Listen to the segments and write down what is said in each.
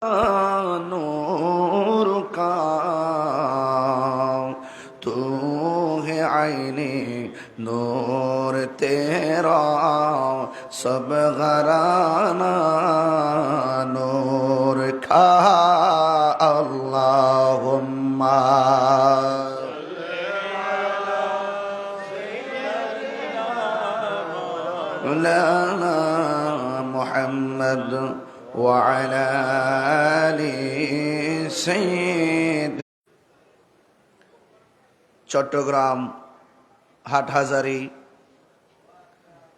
नूर का तू है आईने नूर तेरा सब घराना नूर का अल्लाहुम्मा लाना मुहम्मद وعلى آل سيد চট্টগ্রাম হাটহাজারী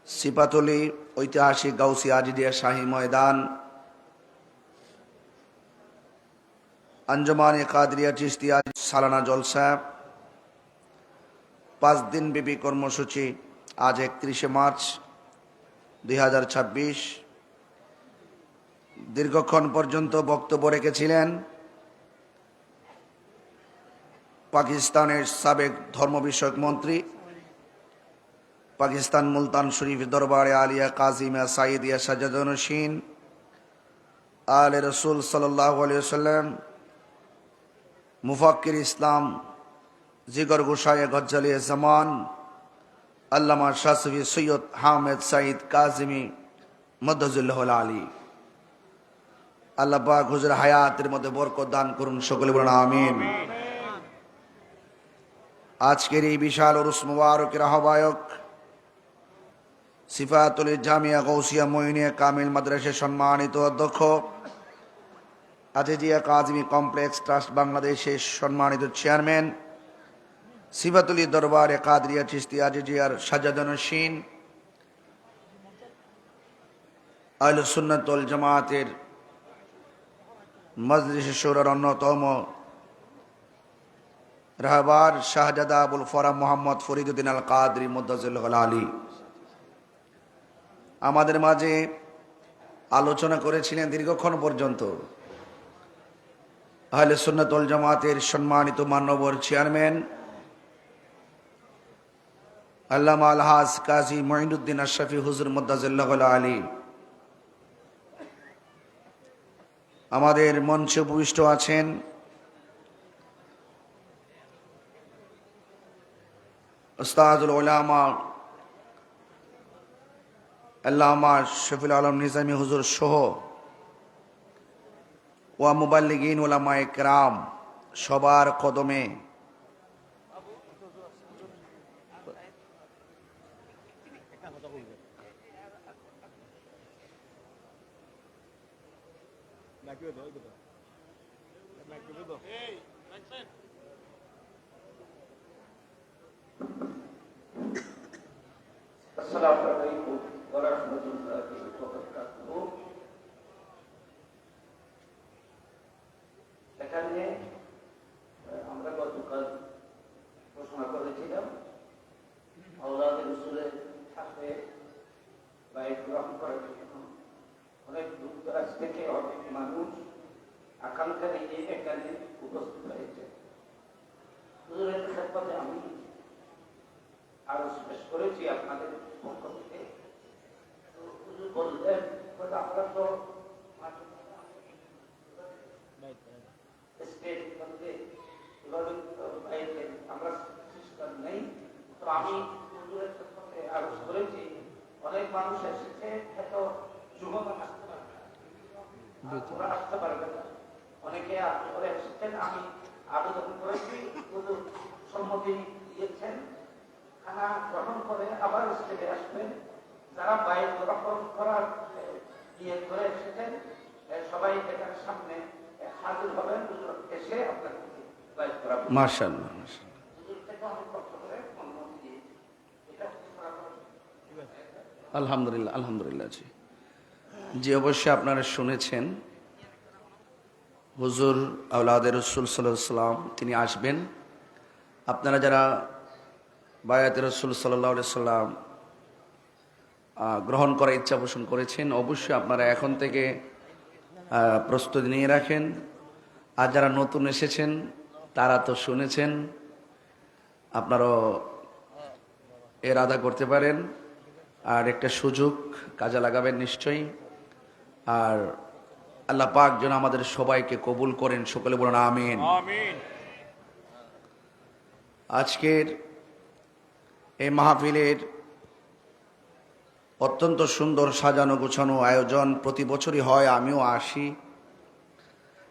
সিপাতলী ঐতিহাসিক গাউসিয়া আজিজিয়া শাহী ময়দান আঞ্জুমানে কাদরিয়া চিশতিয়া সালানা জলসা 5 দিন ব্যাপী কর্মসূচি আজ 31 মার্চ 2026 দীর্ঘক্ষণ পর্যন্ত বক্তব্য রেখেছিলেন পাকিস্তানের সাবেক ধর্ম বিষয়ক মন্ত্রী পাকিস্তান মুলতান শরীফ দরবারে আলিয়া কাজী মিয়া সাইদিয়া সাজ্জাদুন্নশীন আলে রসুল সাল্লাল্লাহু আলাইহি ওয়াসাল্লাম মুফাক্কির ইসলাম জিগর গোসায়ে গজ্জালি জামান আল্লামা শাহ সুফি সৈয়দ হামেদ সাইদ কাজিমি মদ্দাজুল্লাহুল আলী আল্লাহ পাক হুজুর হায়াতের মধ্যে বরকত দান করুন, সকলে বলুন আমিন। আজকের এই বিশাল উরুস মুবারকের আহ্বায়ক সিফাতুল জামিয়া গাউসিয়া মঈনিয়া কামিল মাদ্রাসার সম্মানিত অধ্যক্ষ আজিজিয়া কাজী কমপ্লেক্স ট্রাস্ট বাংলাদেশের সম্মানিত চেয়ারম্যান সিফাতুল দরবারে কাদরিয়া চিশতিয়া আজিজিয়ার সাজ্জাদুন্নশীন আহলে সুন্নাত ওয়াল জামাতের মজলিস শুরার অন্যতম রাহবার শাহজাদা আবুল ফরাহ মোহাম্মদ ফরিদউদ্দিন আল কাদরি মুদ্দাজিল্লাহুল আলী আমাদের মাঝে আলোচনা করেছিলেন দীর্ঘক্ষণ পর্যন্ত আহলে সুন্নাত ওয়াল জামাতের সম্মানিত মাননীয় চেয়ারম্যান আল্লামা আলহাজ কাজী মুঈনুদ্দিন আশরাফী হুজুর মুদ্দাজিল্লাহুল আলী আমাদের মঞ্চে উপবিষ্ট আছেন উস্তাদুল উলামা আল্লামা শফিউল আলম নিজামী হুজুর সহ ওয়া মুবাল্লিগিন উলামায়ে কেরাম সবার কদমে আসসালামু আলাইকুম ওয়া রাহমাতুল্লাহি ওয়া বারাকাতুহু। এখানে আমরা গতকাল ঘোষণা করেছিলাম আওলাদে রাসূলের সাথে বাইত গ্রহণ করার জন্য অনেক দূর দরাজ থেকে অনেক মানুষ আকাঙ্ক্ষা নিয়ে এখানে উপস্থিত হয়েছে। হুজুরের খেদমতে আমি আরো পেশ করেছি আপনাদের পক্ষ থেকে। হুজুর বললেন আমরা তো আমরা সিস্টেম নেই, তো আমি হুজুরের খেদমতে আরজ করেছি অনেক মানুষ এসেছে, এত যুবক আসতে পারবে না, অনেকে করে এসেছেন। আমি আবেদন করেছি, হুজুর সম্মতি দিয়েছেন, খানা গ্রহণ করে আবার স্টেজে আসবেন। যারা বাইরে গ্রহণ করার ইয়ে করে এসেছেন সবাই এটার সামনে হাজির হবেন, এসে আপনাকে বাইরে করাবেন। মাশাআল্লাহ আলহামদুলিল্লাহ আলহামদুলিল্লাহ। জি অবশ্যই আপনারা শুনেছেন হুজুর আওলাদে রাসূল সাল্লাল্লাহু আলাইহি ওয়াসাল্লাম তিনি আসবেন। আপনারা যারা বায়াতে রাসূল সাল্লাল্লাহু আলাইহি ওয়াসাল্লাম গ্রহণ করার ইচ্ছা পোষণ করেছেন, অবশ্যই আপনারা এখন থেকে প্রস্তুতি নিয়ে রাখেন। আর যারা নতুন এসেছেন তারা তো শুনেছেন, আপনারাও এর আদা করতে পারেন। আর একটা সুযোগ কাজে লাগাবেন নিশ্চয়ই। আর আল্লাহ পাক যেন আমাদের সবাইকে কবুল করেন, সকলে বলেন আমিন। আমিন। আজকের এই মাহফিলের অত্যন্ত সুন্দর সাজানো গোছানো আয়োজন প্রতি বছরই হয়, আমিও আসি।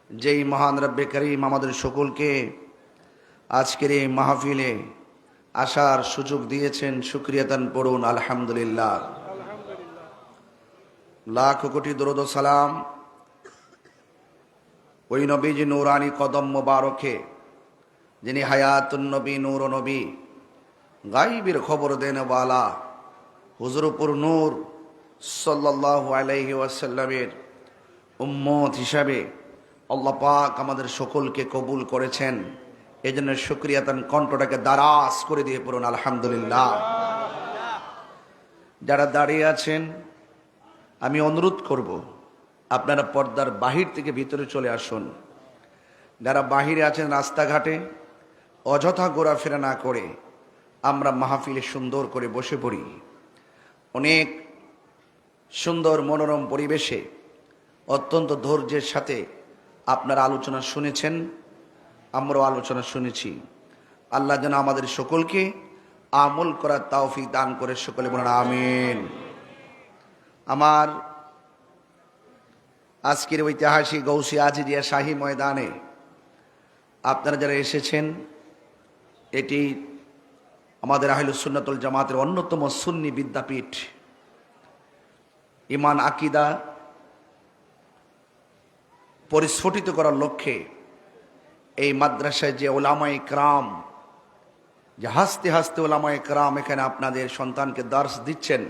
যেই মহান রব্বে করিম আমাদের সকলকে আজকের এই মাহফিলে আসার সুযোগ দিয়েছেন, শুকরিয়াতান পড়ুন আলহামদুলিল্লাহ। লাখ কোটি দরুদ ও সালাম ওই নবীজি নূরানি কদম মোবারকে, যিনি হায়াতুন নবী নূর নবী, গাইবের খবর দেন ওয়ালা হুজুরপুর নূর সাল্লাল্লাহু আলাইহি ওয়াসাল্লামের উম্মত হিসাবে আল্লাহ পাক আমাদের সকলকে কবুল করেছেন। এই জন্য শুকরিয়াতান কণ্ঠটাকে দারাজ করে দিয়ে পড়ুন আলহামদুলিল্লাহ। যারা দাঁড়িয়ে আছেন, আমি অনুরোধ করব আপনারা পর্দার বাহির থেকে ভিতরে চলে আসুন। যারা বাহিরে আছেন রাস্তাঘাটে অযথা ঘোরাফেরা না করে আমরা মাহফিলে সুন্দর করে বসে পড়ি। অনেক সুন্দর মনোরম পরিবেশে অত্যন্ত ধৈর্যের সাথে আপনারা আলোচনা শুনেছেন, আমরাও আলোচনা শুনেছি। আল্লাহ যেন আমাদের সকলকে আমল করার তৌফিক দান করে, সকলে বলেন আমিন। আমার আজকের ঐতিহাসিক গৌসি আজিরিয়া শাহী ময়দানে আপনারা যারা এসেছেন, এটি আমাদের আহলুস সুন্নাতুল জামাতের অন্যতম সুন্নি বিদ্যাপীঠ। ঈমান আকীদা পরিস্ফুটিত করার লক্ষ্যে এই মাদ্রাসায় যে ওলামায়ে কেরাম, যে হাসতে হাসতে ওলামায়ে কেরাম এখানে আপনাদের সন্তানকে দর্শ দিচ্ছেন,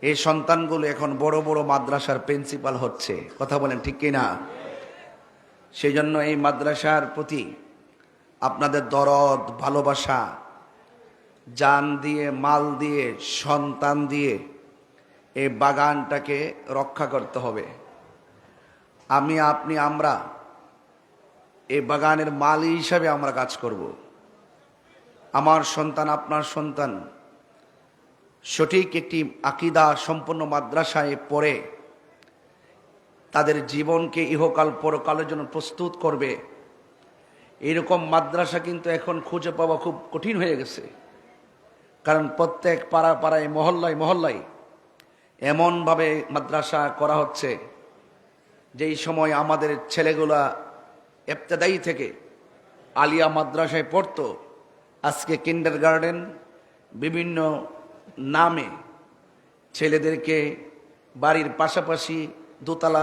এই সন্তানগুলো এখন বড় বড় মাদ্রাসার প্রিন্সিপাল হচ্ছে। কথা বলেন ঠিক কিনা? সেই জন্য এই মাদ্রাসার প্রতি আপনাদের দরদ, ভালোবাসা, জান দিয়ে, মাল দিয়ে, সন্তান দিয়ে এই বাগানটাকে রক্ষা করতে হবে। আমি, আপনি, আমরা এই বাগানের মালি হিসাবে আমরা কাজ করব। আমার সন্তান, আপনার সন্তান সঠিক একটি আকীদা সম্পন্ন মাদ্রাসায় পড়ে তাদের জীবনকে ইহকাল পরকালের জন্য প্রস্তুত করবে, এরকম মাদ্রাসা কিন্তু এখন খুঁজে পাওয়া খুব কঠিন হয়ে গেছে। কারণ প্রত্যেক পাড়া পাড়ায়, মহল্লায় মহল্লায় এমনভাবে মাদ্রাসা করা হচ্ছে, যেই সময় আমাদের ছেলেগুলা ইবতেদায়ী থেকে আলিয়া মাদ্রাসায় পড়তো, আজকে কিন্ডারগার্টেন বিভিন্ন নামে ছেলেদেরকে বাড়ির পাশাপাশি দোতলা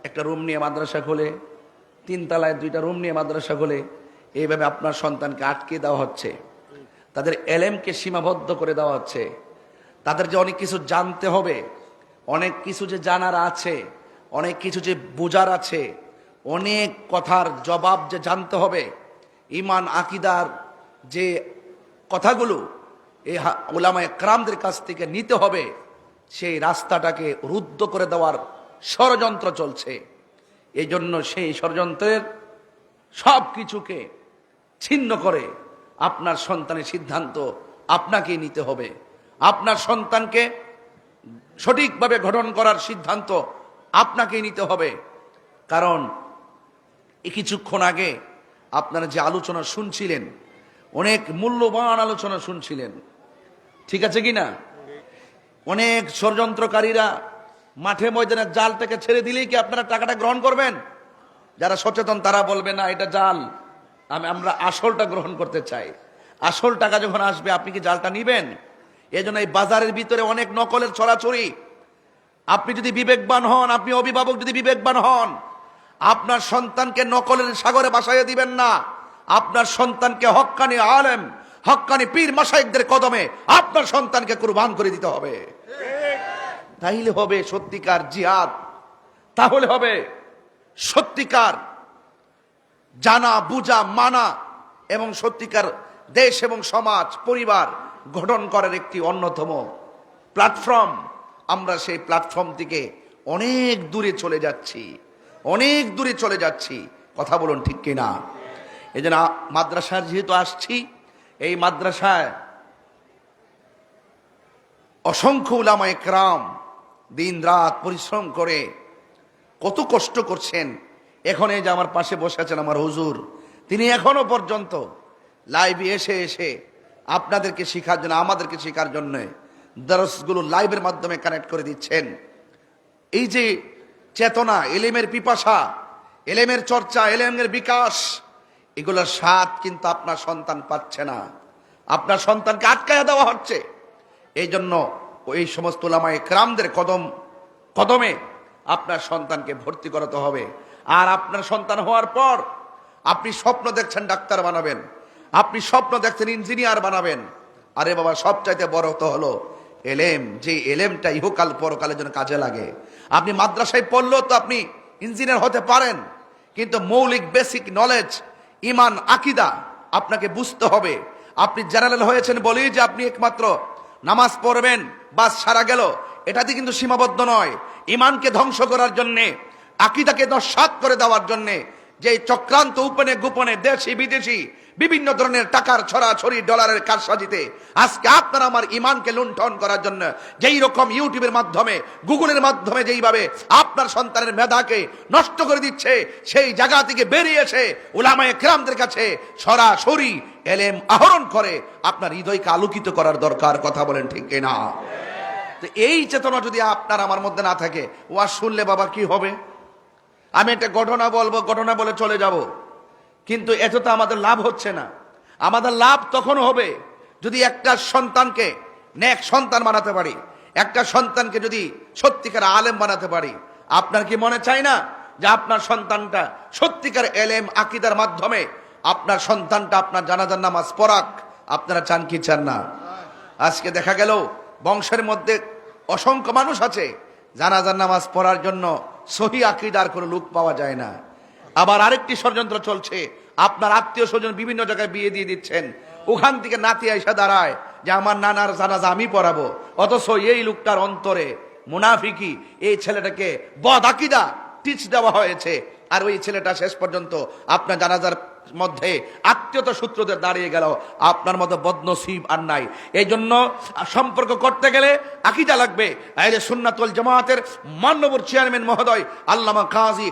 একটা রুম নিয়ে মাদ্রাসা খোলে, তিনতলায় দুইটা রুম নিয়ে মাদ্রাসা খোলে। এইভাবে আপনার সন্তানকে আটকে দেওয়া হচ্ছে, তাদের এলেমকে সীমাবদ্ধ করে দেওয়া হচ্ছে। তাদের যে অনেক কিছু জানতে হবে, অনেক কিছু যে জানার আছে, অনেক কিছু যে বোঝার আছে, অনেক কথার জবাব যে জানতে হবে, ঈমান আকীদার যে কথাগুলো এই উলামায়ে কেরামদের কাছ থেকে নিতে হবে, সেই রাস্তাটাকে রুদ্ধ করে দেওয়ার ষড়যন্ত্র চলছে। এই জন্য সেই ষড়যন্ত্রের সব কিছুকে ছিন্ন করে আপনার সন্তানের সিদ্ধান্ত আপনাকেই নিতে হবে। আপনার সন্তানকে সঠিকভাবে গঠন করার সিদ্ধান্ত আপনাকেই নিতে হবে। কারণ এই কিছুক্ষণ আগে আপনারা যে আলোচনা শুনছিলেন, অনেক মূল্যবান আলোচনা শুনছিলেন, ঠিক আছে কিনা? অনেক ষড়যন্ত্রকারীরা মাঠে ময়দানে জালটাকে ছেড়ে দিলেই কি আপনারা টাকাটা গ্রহণ করবেন? যারা সচেতন তারা বলবে না এটা জাল, আমরা আসলটা গ্রহণ করতে চাই। আসল টাকা যখন আসবে আপনি কি জালটা নিবেন? এজন্য এই বাজারের ভিতরে অনেক নকলের ছড়াছড়ি। আপনি যদি বিবেকবান হন, আপনি অভিভাবক যদি বিবেকবান হন, আপনার সন্তানকে নকলের সাগরে ভাসাইয়া দিবেন না। আপনার সন্তানকে হক্কানি আলেম, হক্কানি পীর মাশায়েখদের কদমে আপনার সন্তানকে কুরবান করে দিতে হবে। তাইলে হবে সত্যিকার জিহাদ, তাহলে হবে সত্যিকার জানা, বুঝা, মানা এবং সত্যিকার দেশ এবং সমাজ, পরিবার গঠন করার একটি অন্যতম প্ল্যাটফর্ম। আমরা সেই প্ল্যাটফর্ম থেকে অনেক দূরে চলে যাচ্ছি, অনেক দূরে চলে যাচ্ছি। কথা বলুন ঠিক কিনা? এই জন্য মাদ্রাসার যেহেতু আসছি, এই মাদ্রাসায় অসংখ্য উলামায়ে কেরাম দিন রাত পরিশ্রম করে কত কষ্ট করছেন। এখন এই যে আমার পাশে বসে আছেন আমার হুজুর, তিনি এখনো পর্যন্ত লাইভে এসে এসে আপনাদেরকে শেখার জন্য, আমাদেরকে শেখার জন্য দরসগুলো লাইভের মাধ্যমে কানেক্ট করে দিচ্ছেন। এই যে চেতনা, এলেমের পিপাসা, এলেমের চর্চা, এলেমের বিকাশ, এগুলোর স্বাদ কিন্তু আপনার সন্তান পাচ্ছে না। আপনার সন্তানকে আটকায়া দেওয়া হচ্ছে। এই জন্য এই সমস্ত উলামায়ে কেরামদের কদমে আপনার সন্তানকে ভর্তি করাতে হবে। আর আপনার সন্তান হওয়ার পর আপনি স্বপ্ন দেখছেন ডাক্তার বানাবেন, আপনি স্বপ্ন দেখছেন ইঞ্জিনিয়ার বানাবেন। আরে বাবা, সবচাইতে বড় তো হলো এলেম, যে এলেমটা ইহকাল পরকালের জন্য কাজে লাগে। আপনি মাদ্রাসায় পড়লেও তো আপনি ইঞ্জিনিয়ার হতে পারেন, কিন্তু মৌলিক বেসিক নলেজ, ইমান, আকীদা আপনাকে বুঝতে হবে। আপনি জেনারেল হয়েছেন বলেই যে আপনি একমাত্র নামাজ পড়বেন বাস সারা গেল, এটাতে কিন্তু সীমাবদ্ধ নয়। ইমানকে ধ্বংস করার জন্যে, আকীদাকে নস্যাৎ করে দেওয়ার জন্যে যে চক্রান্ত উপনে গোপনে দেশি বিদেশি বিভিন্ন ধরনের টাকার ছড়াছড়ি, ডলারের কারসাজিতে আজকে আপনার আমার ইমানকে লুণ্ঠন করার জন্য যেই রকম ইউটিউবের মাধ্যমে, গুগলের মাধ্যমে যেইভাবে আপনার সন্তানের মেধাকে নষ্ট করে দিচ্ছে, সেই জায়গা থেকে বেরিয়ে এসে উলামায়ে কেরামদের কাছে সরাসরি এলেম আহরণ করে আপনার হৃদয়কে আলোকিত করার দরকার। কথা বলেন ঠিক কিনা? তো এই চেতনা যদি আপনার আমার মধ্যে না থাকে, ওয়াজ শুনলে বাবা কি হবে? আমি একটা ঘটনা বলবো, ঘটনা বলে চলে যাব, কিন্তু এত তো আমাদের লাভ হচ্ছে না। আমাদের লাভ তখন হবে যদি একটা সন্তানকে নেক সন্তান বানাতে পারি, একটা সন্তানকে যদি সত্যিকার আলেম বানাতে পারি। আপনার কি মনে চায় না যে আপনার সন্তানটা সত্যিকার এলেম আকীদার মাধ্যমে আপনার সন্তানটা আপনার জানাজার নামাজ পড়াক? আপনারা চান কি চান না? আজকে দেখা গেল বংশের মধ্যে অসংখ্য মানুষ আছে, জানাজার নামাজ পড়ার জন্য সহি আকীদার কোনো লোক পাওয়া যায় না। আবার আরেকটি ষড়যন্ত্র চলছে, আপনার আত্মীয় স্বজন বিভিন্ন জায়গায় বিয়ে দিয়ে দিচ্ছেন, ওখান থেকে নাতি আইসা দাঁড়ায় যে আমার নানার জানাজা আমি পড়াবো, অথচ এই লোকটার অন্তরে মুনাফিকি, এই ছেলেটাকে বদ আকীদা টিচ দেওয়া হয়েছে। আর ওই ছেলেটা শেষ পর্যন্ত আপনার জানাজার মধ্যে আত্মীয়তা সূত্রদের দাঁড়িয়ে গেল। আপনার মতো বদনসিব আর নাই। এই জন্য সম্পর্ক করতে গেলে আকীদা লাগবে। আহলে সুন্নাত ওয়াল জামাতের মাননীয় চেয়ারম্যান মহোদয় আল্লামা কাজী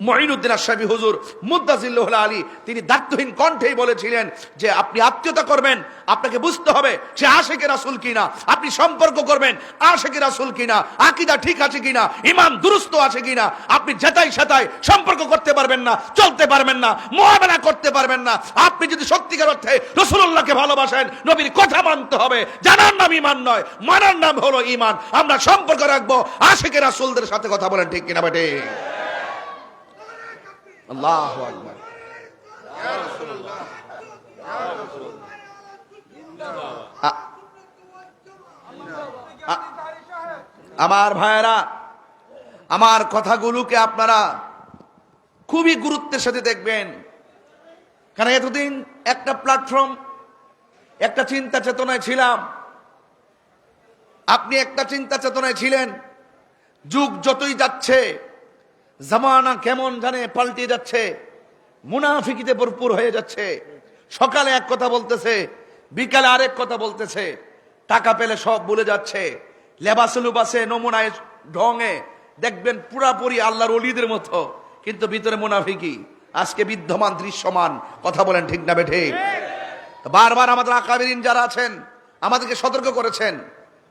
মুঈনুদ্দিন আশরাফী হুজুর মুদ্দাজিল্লাহুল আলী, তিনি দায়িত্বহীন কণ্ঠেই বলেছিলেন যে আপনি আত্মীয়তা করবেন, আপনাকে বুঝতে হবে সে আশিকে রাসূল কিনা। আপনি সম্পর্ক করবেন আশিকে রাসূল কিনা, আকীদা ঠিক আছে কিনা, ঈমান দুরুস্ত আছে কিনা। আপনি যেটাই সেটাই সম্পর্ক করতে পারবেন না, চলতে পারবেন না, মুআমালা করতে পারবেন না। আপনি যদি সত্যিকার অর্থে রাসূলুল্লাহকে ভালোবাসেন, নবীর কথা মানতে হবে। জানার নাম ঈমান নয়, মানার নাম হলো ঈমান। আমরা সম্পর্ক রাখবো আশিকে রাসূলদের সাথে। কথা বলেন ঠিক কিনা বেটে? আল্লাহু আকবার। আমার ভাইয়েরা, আমার কথাগুলোকে আপনারা খুবই গুরুত্বের সাথে দেখবেন, কারণ এতদিন একটা প্ল্যাটফর্ম, একটা চিন্তা চেতনায় ছিলাম, আপনি একটা চিন্তা চেতনায় ছিলেন। যুগ যতই যাচ্ছে, জামানা কেমন জানে পাল্টে যাচ্ছে, মুনাফিকিতে ভরপুর হয়ে যাচ্ছে। সকালে এক কথা বলতেছে, বিকালে আরেক কথা বলতেছে, টাকা পেলে সব ভুলে যাচ্ছে। লেবাসে লুবাসে নমুনায় ঢঙে দেখবেন পুরাপুরি আল্লাহর ওলিদের মতো, কিন্তু ভিতরে মুনাফিকি আজকে বিদ্যমান, দৃশ্যমান। কথা বলেন ঠিক না বেঠে? বারবার আমাদের আকাবিরিন যারা আছেন আমাদেরকে সতর্ক করেছেন,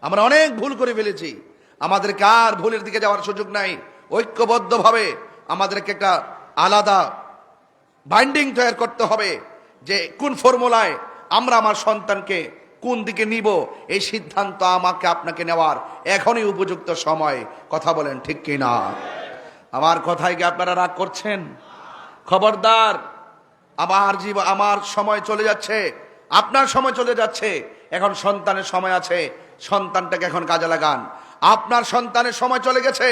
আমরা অনেক ভুল করে ফেলেছি। আমাদেরকে আর ভুলের দিকে যাওয়ার সুযোগ নাই। ঐক্যবদ্ধভাবে আমাদেরকে একটা আলাদা বাইন্ডিং তৈরি করতে হবে যে কোন ফর্মুলায় আমরা আমার সন্তানকে কোন দিকে নিব, এই সিদ্ধান্ত আমাকে আপনাকে নেওয়ার এখনই উপযুক্ত সময়। কথা বলেন ঠিক কি না? আমার কথায় কি আপনারা রাগ করছেন? খবরদার, আমার সময় চলে যাচ্ছে, আপনার সময় চলে যাচ্ছে। এখন সন্তানের সময় আছে, সন্তানটাকে এখন কাজে লাগান। আপনার সন্তানের সময় চলে গেছে,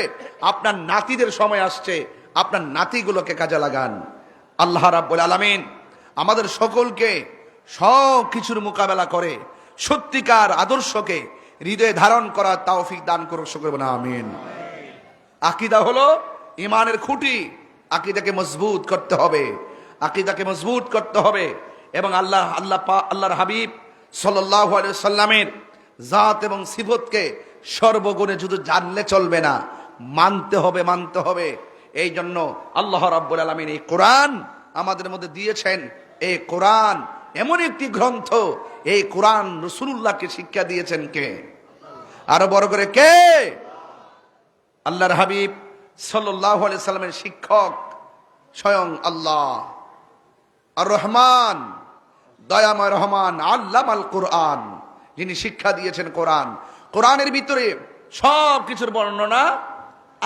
আপনার নাতিদের সময় আসছে, আপনার নাতিগুলোকে কাজে লাগান। আল্লাহ রাব্বুল আলামিন আমাদের সকলকে সব কিছুর মোকাবেলা করে সত্যিকার আদর্শকে হৃদয়ে ধারণ করার তৌফিক দান করুক, সকলে বলেন আমিন। আকীদা হলো ঈমানের খুঁটি, আকীদাকে মজবুত করতে হবে, আকীদাকে মজবুত করতে হবে। এবং আল্লাহর হাবিব সাল্লাল্লাহু আলাইহি ওয়াসাল্লামের জাত এবং সিফতকে সর্বগুণে শুধু জানলে চলবে না, মানতে হবে, মানতে হবে। এই জন্য আল্লাহ রাব্বুল আলামিন এই কোরআন আমাদের মধ্যে দিয়েছেন। এই কোরআন এমন একটি গ্রন্থ, এই কোরআন রাসূলুল্লাহকে শিক্ষা দিয়েছেন কে? আরো বড় করে কে? আল্লাহর হাবিব সাল্লাল্লাহু আলাইহি সাল্লামের শিক্ষক স্বয়ং আল্লাহ আর রহমান, দয়াময় রহমান, আল্লামাল কোরআন, যিনি শিক্ষা দিয়েছেন কোরআন। কোরআনের ভিতরে সব কিছুর বর্ণনা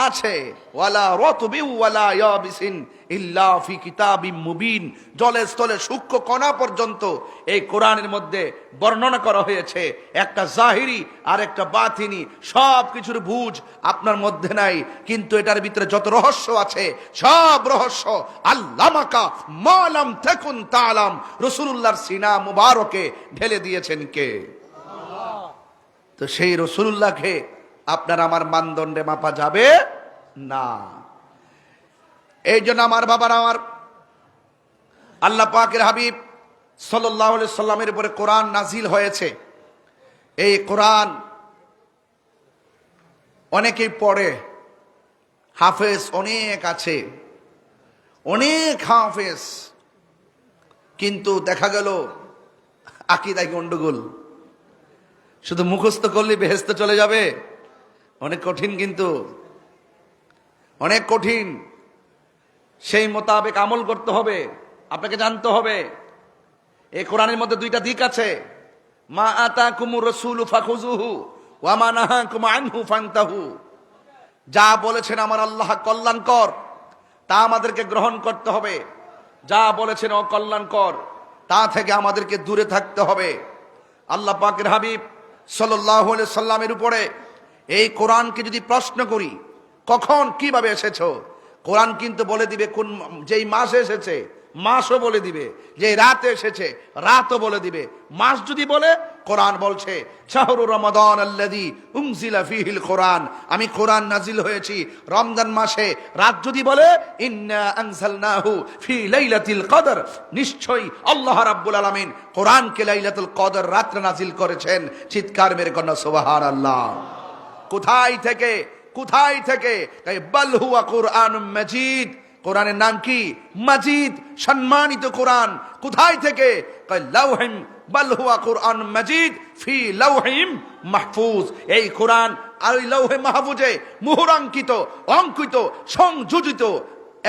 আছে। ওয়ালা রাতবিন ওয়ালা ইয়াবিসিন ইল্লা ফি কিতাবিম মুবিন, জলে স্থলে সূক্ষ্ম কণা পর্যন্ত এই কোরআনের মধ্যে বর্ণনা করা হয়েছে। একটা জাহিরি আর একটা বাতিনি, সব কিছুর বুঝ আপনার মধ্যে নাই, কিন্তু এটার ভিতরে যত রহস্য আছে সব রহস্য আল্লামাকা মা লাম তাকুন তাআলাম, রাসূলুল্লাহর সিনা মুবারকে ঢেলে দিয়েছেন কে? তো সেই রাসূলুল্লাহকে আপনার আমার মানদণ্ডে মাপা যাবে না। এই জন্য আমার বাবার, আমার আল্লাহ পাকের হাবিব সাল্লাল্লাহু আলাইহি সাল্লামের উপরে কোরআন নাজিল হয়েছে। এই কোরআন অনেকেই পড়ে, হাফেজ অনেক আছে, অনেক হাফেজ, কিন্তু দেখা গেল আকীদায় গন্ডগোল। শুধু মুখস্থ করলে বেহেশতে চলে যাবে? অনেক কঠিন, কিন্তু অনেক কঠিন। সেই মোতাবেক আমল করতে হবে, আপনাকে জানতে হবে। এই কোরআনের মধ্যে দুইটা দিক আছে, মা আতাকুমুর রাসূলু ফাখুযুহু ওয়া মা নাহাকুম আনহু ফান্তাহু। যা বলেছেন আমার আল্লাহ কল্যাণকর, তা আমাদেরকে গ্রহণ করতে হবে। যা বলেছেন অকল্যাণকর, তা থেকে আমাদেরকে দূরে থাকতে হবে। আল্লাহ পাকের হাবিব সাল্লাল্লাহু আলাইহি সাল্লামের উপরে এই কোরআনকে যদি প্রশ্ন করি, কখন কিভাবে এসেছো, কোরআন কিন্তু বলে দিবে কোন যেই মাসে এসেছে, মাসও বলে দিবে, যে রাতে এসেছে রাতও বলে দিবে। মাস যদি বলে, কোরআন বলছে শাহরু রমাদান আল্লাযী উনজিলা ফীহিল কোরআন, আমি কোরআন নাজিল হয়েছি রমজান মাসে। রাত যদি বলে, ইন্না আনজালনাহু ফি লাইলাতিল কদর, নিশ্চয়ই আল্লাহ রাব্বুল আলামিন কোরআনকে লাইলাতুল কদর রাতে নাজিল করেছেন। চিৎকার মেরে কন্যা সুবহানাল্লাহ। কোথায় থেকে, কোথায় থেকে? বাল হুয়া কুরআনুম মাজিদ, কোরআনের নাম কি? মাজিদ, সম্মানিত কোরআন। কোথায় থেকে? লাউহিম, বাল হুয়া কুরআন মাজিদ ফি লাউহিম মাহফুজ। এই কোরআন আর লাউহে মাহফুজে মুহরাঙ্কিত, অঙ্কিত, সংযোজিত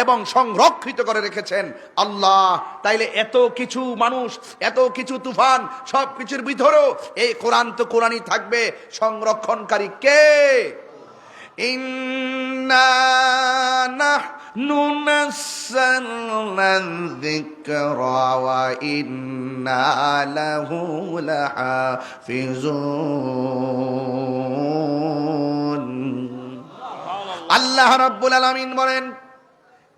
এবং সংরক্ষিত করে রেখেছেন আল্লাহ। তাইলে এত কিছু মানুষ, এত কিছু তুফান, সব কিছুর ভিতরেও এই কোরআন তো কোরআনই থাকবে। সংরক্ষণকারী কে? ইন্না নাহনু নাযালনা যিকরা ওয়া ইন্না লাহু লাহাফিজুন। আল্লাহ রাব্বুল আলামিন বলেন,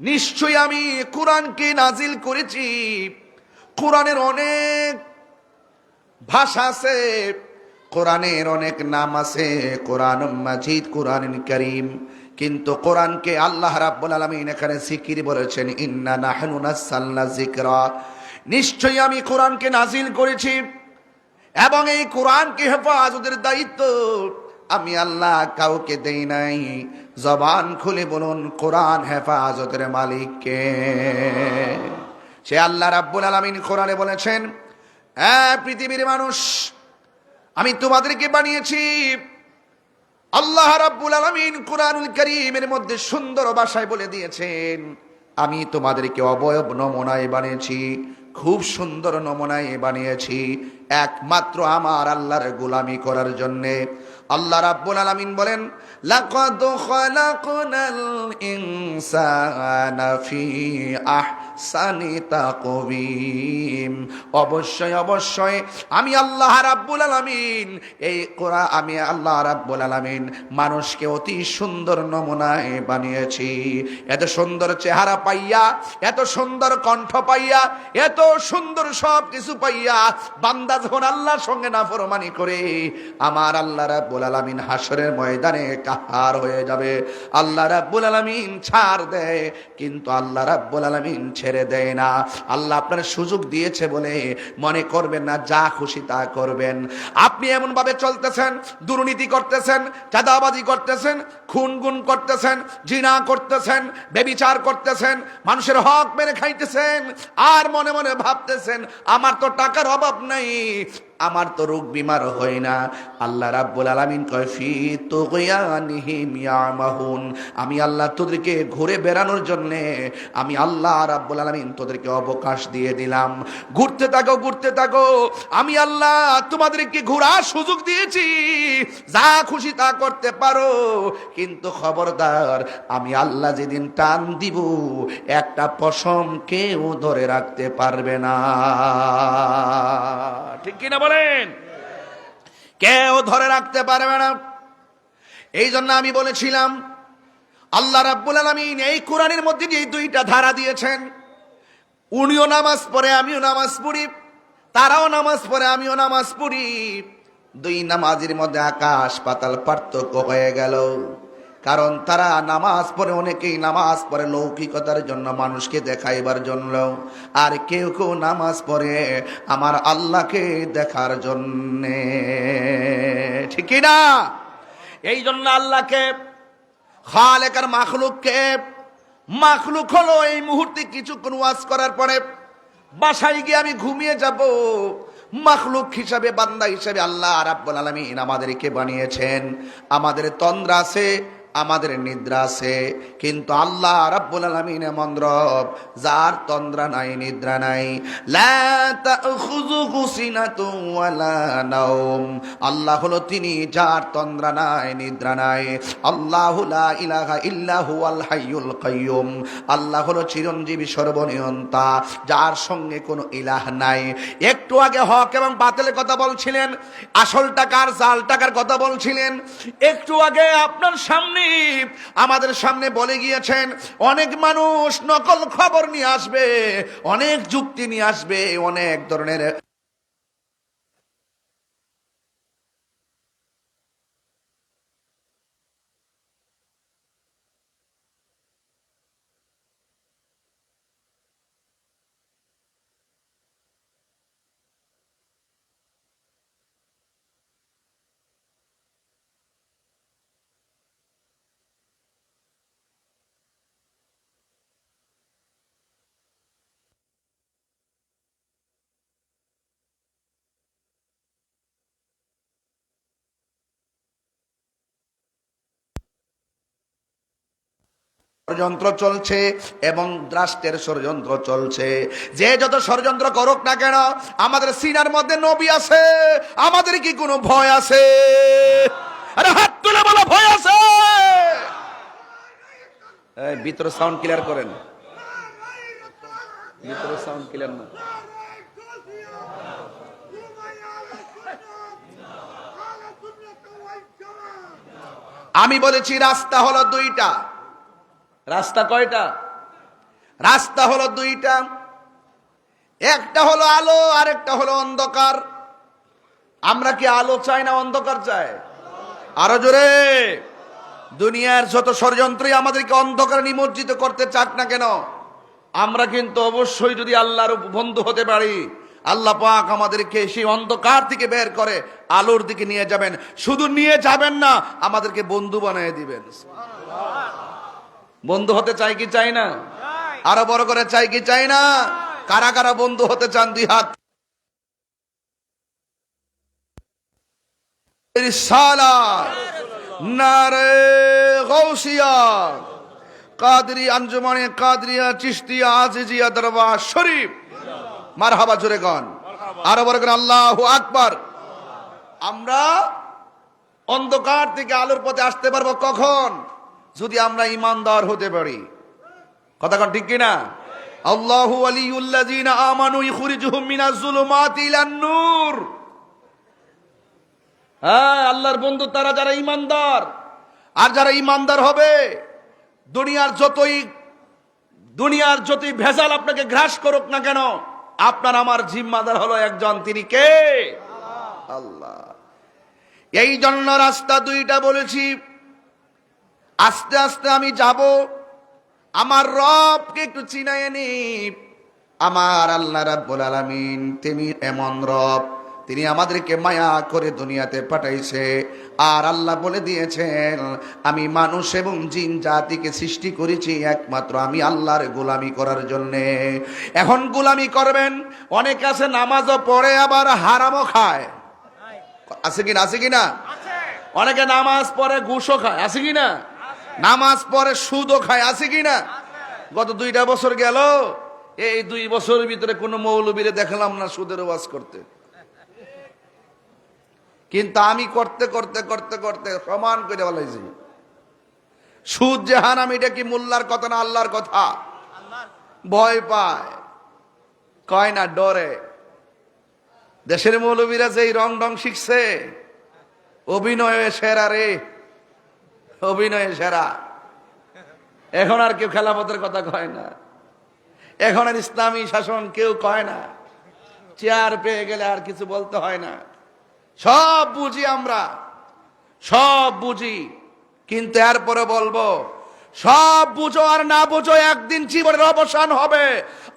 নিশ্চয়ই আমি কোরআনকে নাজিল করেছি। কোরআনের অনেক ভাষা আছে, কোরআনের অনেক নাম আছে, কোরআন মাজিদ, কোরআন কারীম। কিন্তু কোরআনকে আল্লাহ রাব্বুল আলামিন এখানে জিকির বলেছেন, ইন্না নাহনু নাযালনা যিকরা, নিশ্চয়ই আমি কোরআনকে নাজিল করেছি এবং এই কোরআনকে হেফাজতের দায়িত্ব আমি আল্লাহ কাউকে দেই নাই। জবান খুলে বলুন, কোরআন হেফাজতের মালিক কে? সে আল্লাহ রাব্বুল আলামিন কোরআনে বলেছেন, পৃথিবীর মানুষ, আমি তোমাদেরকে বানিয়েছি। আল্লাহ রাব্বুল আলামিন কোরআনুল কারীমের মধ্যে সুন্দর ভাষায় বলে দিয়েছেন, আমি তোমাদেরকে অবয়ব নমুনায় বানিয়েছি, খুব সুন্দর নমুনায় বানিয়েছি, একমাত্র আমার আল্লাহর গোলামি করার জন্যে। আল্লাহ রাব্বুল আলামিন বলেন, লাকাদ খালাকনাল ইনসানা ফি আহসানি তাকওয়িম, অবশ্যই অবশ্যই আমি আল্লাহ রাব্বুল আলামিন এই কোরআন, আমি আল্লাহ রাব্বুল আলামিন মানুষকে অতি সুন্দর নমুনায় বানিয়েছি। এত সুন্দর চেহারা পাইয়া, এত সুন্দর কণ্ঠ পাইয়া, এত সুন্দর সব কিছু পাইয়া বান্দা যখন আল্লাহর সঙ্গে নাফরমানি করে, আমার আল্লাহ রাব্বুল রাব্বুল আলামিন হাসরের ময়দানে কাহার হয়ে যাবে। আল্লাহ রাব্বুল আলামিন ছাড় দেয়, কিন্তু আল্লাহ রাব্বুল আলামিন ছেড়ে দেয় না। আল্লাহ আপনার সুযোগ দিয়েছে বলে মনে করবেন না যা খুশি তা করবেন। আপনি এমন ভাবে চলতেছেন, দুর্নীতি করতেছেন, চাঁদাবাজি করতেছেন, খুন-গুম করতেছেন, জিনা করতেছেন, ব্যভিচার করতেছেন, মানুষের হক মেরে খাইতেছেন, আর মনে মনে ভাবতেছেন আমার তো টাকার অভাব নাই, আমার তো রোগ বিমার হয় না। আল্লাহ রাব্বুল আলামিন কয় ফি তুগয়ানিহিম ইয়ামাহুন, আমি আল্লাহ তোদেরকে ঘুরে বেড়ানোর জন্য আমি আল্লাহ রাব্বুল আলামিন তোদেরকে অবকাশ দিয়ে দিলাম। ঘুরতে থাকো, ঘুরতে থাকো, আমি আল্লাহ তোমাদেরকে ঘোরার সুযোগ দিয়েছি, যা খুশি তা করতে পারো, কিন্তু খবরদার আমি আল্লাহ যেদিন টান দিব একটা পশম কেউ ধরে রাখতে পারবে না। ঠিক কিনা বলেন? কেউ ধরে রাখতে পারবে না। এই জন্য আমি বলেছিলাম আল্লাহ রাব্বুল আলামিন এই কোরআনের মধ্যে যে দুইটা ধারা দিয়েছেন, উনিও নামাজ পড়ে আমিও নামাজ পড়ি, তারাও নামাজ পড়ে আমিও নামাজ পড়ি, দুই নামাজের মধ্যে আকাশ পাতাল পার্থক্য হয়ে গেল। কারণ তারা নামাজ পড়ে, অনেকেই নামাজ পড়ে লৌকিকতার জন্য, মানুষকে দেখাইবার জন্য, আর কেউ কেউ নামাজ পড়ে আমার আল্লাহকে দেখার জন্যে। ঠিক না? এই জন্য আল্লাহকে, খালেক আর মাখলুককে, মাখলুক হলো এই মুহূর্তে কিছুক্ষণ ওয়াজ করার পরে বাসায় গিয়ে আমি ঘুমিয়ে যাব, মাখলুক হিসাবে, বান্দা হিসাবে আল্লাহ রাব্বুল আলামিন আমাদেরকে বানিয়েছেন। আমাদের তন্দ্রা আছে, আমাদের নিদ্রা আছে, কিন্তু আল্লাহ রাব্বুল আলামিন এমন রব যার তন্দ্রা নাই, নিদ্রা নাই। লা তাখুযুহু সিনাতুন ওয়ালা নাওম, আল্লাহ হলো তিনি যার তন্দ্রা নাই, নিদ্রা নাই। আল্লাহু লা ইলাহা ইল্লা হুয়াল হাইয়ুল কাইয়ুম, আল্লাহ হলো চিরঞ্জীবী সর্বনিয়ন্তা, যার সঙ্গে কোনো ইলাহ নাই। একটু আগে হক এবং বাতিলের কথা বলছিলেন, আসল টাকার জাল টাকার কথা বলছিলেন। একটু আগে আপনার সামনে, আমাদের সামনে বলে গিয়েছেন অনেক মানুষ নকল খবর নিয়ে আসবে, অনেক যুক্তি নিয়ে আসবে, অনেক ধরনের ষড়যন্ত্র চলছে এবং রাষ্ট্রের ষড়যন্ত্র চলছে। যে যত ষড়যন্ত্র করুক না কেন, আমাদের সিনার মধ্যে নবী আছে, আমাদের কি কোনো ভয় আছে? আরে হাত তুলে বলো ভয় আছে? এই ভিতরে সাউন্ড ক্লিয়ার করেন, ভিতরে সাউন্ড ক্লিয়ার না। আমি বলেছি রাস্তা হলো দুইটা। রাস্তা কয়টা? রাস্তা হলো দুইটা, একটা হলো আলো আর একটা হলো অন্ধকার। আমরা কি আলো চাই না অন্ধকার চাই? আরো জোরে। দুনিয়ার যত ষড়যন্ত্রই আমাদেরকে অন্ধকারে নিমজ্জিত করতে চাক না কেন, আমরা কিন্তু অবশ্যই যদি আল্লাহর বন্ধু হতে পারি, আল্লাহ পাক আমাদেরকে সেই অন্ধকার থেকে বের করে আলোর দিকে নিয়ে যাবেন। শুধু নিয়ে যাবেন না, আমাদেরকে বন্ধু বানিয়ে দিবেন। বন্ধু হতে চাই কি চাই না? আরো বড় করে চাই কি চাই না? কারা কারা বন্ধু হতে চান দুই হাত। রিসালাত, নারে গাউসিয়া, কাদরি আঞ্জুমানে কাদরিয়া চিশতিয়া আজিজিয়া দরবার শরীফ। মারহাবা জোরে গান, আরো বড় করে আল্লাহু আকবার। আমরা অন্ধকার থেকে আলোর পথে আসতে পারবো কখন? যদি আমরা ইমানদার হতে পারি। কথা কোন ঠিক কিনা? আল্লাহু ওয়ালিউল্লাযিনা আমানু ইখরিজুহুম মিনাজ যুলুমাতি ইলান নূর। হ্যাঁ, আল্লাহর বন্ধু তারা যারা ইমানদার। আর যারা ইমানদার হবে, দুনিয়ার যতই ভেজাল আপনাকে গ্রাস করুক না কেন, আপনার আমার জিম্মাদার হলো একজন, তিনি কে? আল্লাহ। এই জন্য রাস্তা দুইটা বলেছি, আস্তে আস্তে আমি যাব, আমার রবকে একটু চিনায় নি। আমার আল্লাহ রাব্বুল আলামিন তিনি এমন রব, তিনি আমাদেরকে মায়া করে দুনিয়াতে পাঠাইছে। আর আল্লাহ বলে দিয়েছেন, আমি মানুষ এবং জিন জাতিকে সৃষ্টি করেছি একমাত্র আমি আল্লাহর গোলামি করার জন্যে। এখন গোলামি করবেন, অনেক আছে নামাজও পড়ে আবার হারামও খায়, আছে কিনা? আছে কিনা? অনেকে নামাজ পড়ে ঘুষও খায়, আছে কিনা? নামাজ পড়ে সুদও খায়, আছে কিনা? গত 2টা বছর গেল, এই 2 বছরের ভিতরে কোনো মৌলবীরে দেখলাম না সুদের ওয়াজ করতে। কিন্তু আমি করতে করতে করতে করতে সমান করে বলাইছি, সুদ যে হারাম এটা কি মোল্লার কথা না আল্লাহর কথা? ভয় পায়, কয় না, ডরে। দেশের মৌলবীরা যে রং ঢং শিখছে, অভিনয়ে সেরা রে, অভিনয়ে সেরা। এখন আর কেউ খেলাফতের কথা কয় না, এখন আর ইসলামী শাসন কেউ কয় না, চেয়ার পেয়ে গেলে আর কিছু বলতে হয় না। সব বুঝি আমরা, সব বুঝি, কিন্তু এরপরে বলবো, সব বুঝো আর না বুঝো, একদিন জীবনের অবসান হবে,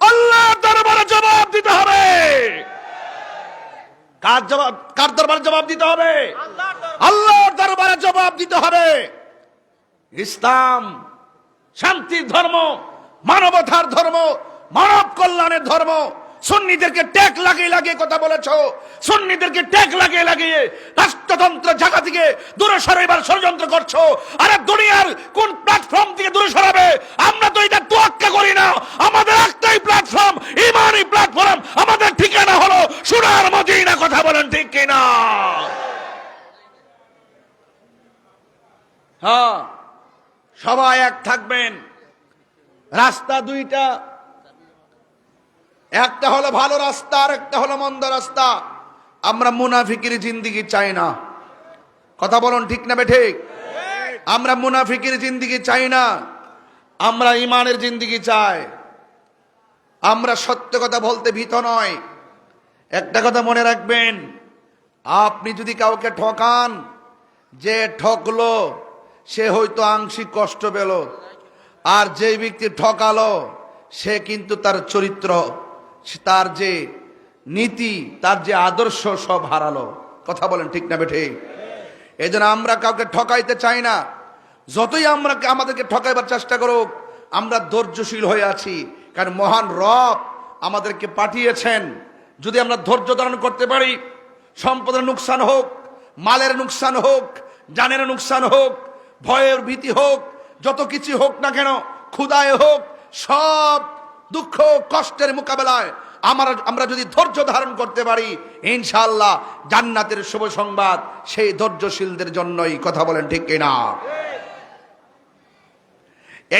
আল্লাহর দরবারে জবাব দিতে হবে। কার দরবারে জবাব দিতে হবে? আল্লাহর দরবারে জবাব দিতে হবে। ইসলাম শান্তির ধর্ম, মানবতার ধর্ম, মানব কল্যাণের ধর্ম। সুন্নিদেরকে ট্যাগ লাগিয়ে লাগিয়ে কথা বলেছো, সুন্নিদেরকে ট্যাগ লাগিয়ে লাগিয়ে রাষ্ট্রতন্ত্র জায়গা থেকে দূরে সরাইবার ষড়যন্ত্র করছো। আরে দুনিয়ার কোন প্ল্যাটফর্ম থেকে দূরে সরাবে? আমরা তো এটা তোয়াক্কা করি না, আমাদের একটাই প্ল্যাটফর্ম, ইমানি প্ল্যাটফর্ম। আমাদের ঠিকানা হলো সোনার মদিনা। কথা বলেন ঠিক কিনা? হ্যাঁ, সবাই এক থাকবেন। রাস্তা দুইটা, একটা হলো ভালো রাস্তা আর একটা হলো মন্দ রাস্তা। আমরা মুনাফিকের জিন্দেগি চাই না। কথা বলুন ঠিক না বেঠিক? আমরা মুনাফিকের জিন্দেগি চাই না, আমরা ইমানের জিন্দেগি চাই। আমরা সত্য কথা বলতে ভীত নয়। একটা কথা মনে রাখবেন, আপনি যদি কাউকে ঠকান, যে ঠকলো সে হয়তো আংশিক কষ্ট পেল, আর যে ব্যক্তি ঠকালো সে কিন্তু তার চরিত্র, তার যে নীতি, তার যে আদর্শ সব হারালো। কথা বলেন ঠিক না বেঠিক? এই জন্য আমরা কাউকে ঠকাইতে চাই না। যতই আমরা আমাদেরকে ঠকাইবার চেষ্টা করুক, আমরা ধৈর্যশীল হয়ে আছি, কারণ মহান রব আমাদেরকে পাঠিয়েছেন। যদি আমরা ধৈর্য ধারণ করতে পারি, সম্পদের নুকসান হোক, মালের নুকসান হোক, জানের নুকসান হোক, ভয়ের ভীতি হোক, যত কিছু হোক না কেন, ক্ষুধায় হোক, সব দুঃখ কষ্টের মোকাবেলায় আমরা যদি ধৈর্য ধারণ করতে পারি, ইনশাআল্লাহ জান্নাতের শুভ সংবাদ সেই ধৈর্যশীলদের জন্যই। কথা বলেন ঠিক কিনা?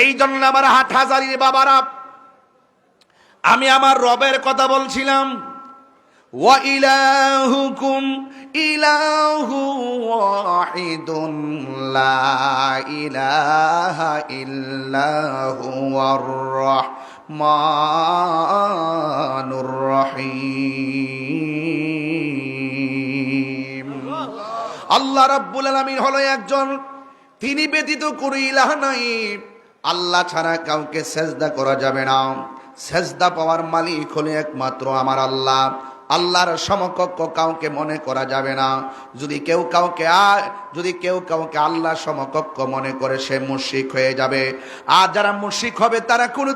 এই জন্য আমার হাটহাজারীর বাবারা, আমি আমার রবের কথা বলছিলাম। ওয়া ইলাহুকুম ইলাহু ওয়াহিদুন লা ইলাহা ইল্লাহু আর রহমানুর রহিম। আল্লাহ রাব্বুল আলামিন হলো একজন, তিনি ব্যতীত কোনো ইলাহ নাই। আল্লাহ ছাড়া কাউকে সেজদা করা যাবে না। সেজদা পাওয়ার মালিক হলো একমাত্র আমার আল্লাহ। আল্লাহর সমকক্ষ কাউকে মনে করা যাবে না। যদি কেউ কাউকে আল্লাহর সমকক্ষ মনে করে, সে মুশরিক হয়ে যাবে। আর যারা মুশরিক হবে তারা কোন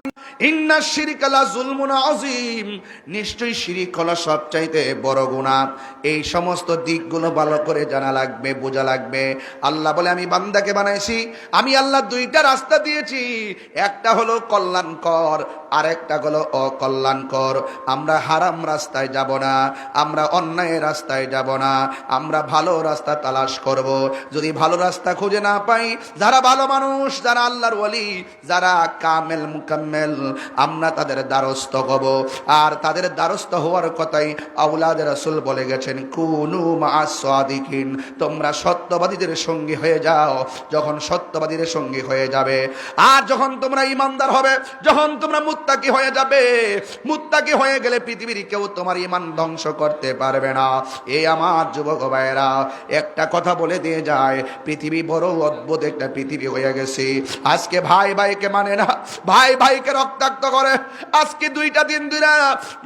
ইন্না শিরকা লা যুলমুন আযীম, নিশ্চয়ই শিরিক হলো সবচাইতে বড় গুনাহ। এই সমস্ত দিকগুলো ভালো করে জানা লাগবে, বোঝা লাগবে। আল্লাহ বলে, আমি বান্দাকে বানাইছি, আমি আল্লাহ 2টা রাস্তা দিয়েছি, একটা হলো কল্যাণকর আর একটা হলো অকল্যাণকর। আমরা হারাম রাস্তায় যাব না, আমরা অন্যায় রাস্তায় যাব না, আমরা ভালো রাস্তা তালাশ করব। যদি ভালো রাস্তা খুঁজে না পাই, যারা ভালো মানুষ, যারা আল্লাহর ওয়ালি, যারা কামেল মুকাম্মেল, আমরা তাদের দ্বারস্থ হব। আর তাদের দ্বারস্থ হওয়ার কথাই আওলাদ রাসূল বলে গেছেন, কুনু মা'আস সাদিকিন, তোমরা সত্যবাদীদের সঙ্গী হয়ে যাও। যখন সত্যবাদীদের সঙ্গী হয়ে যাবে, আর যখন তোমরা ঈমানদার হবে, যখন তোমরা মুত্তাকি হয়ে যাবে, মুত্তাকি হয়ে গেলে পৃথিবীর কেউ তোমার ঈমান ধ্বংস করতে পারবে না। এই আমার যুবক ভাইয়েরা, একটা কথা বলে দিয়ে যায়, পৃথিবী বড় অদ্ভুত একটা পৃথিবী হয়ে গেছে। আজকে ভাই ভাইকে মানে না, ভাই ভাইকে রক্তাক্ত করে। আজকে 2টা দিন ধরে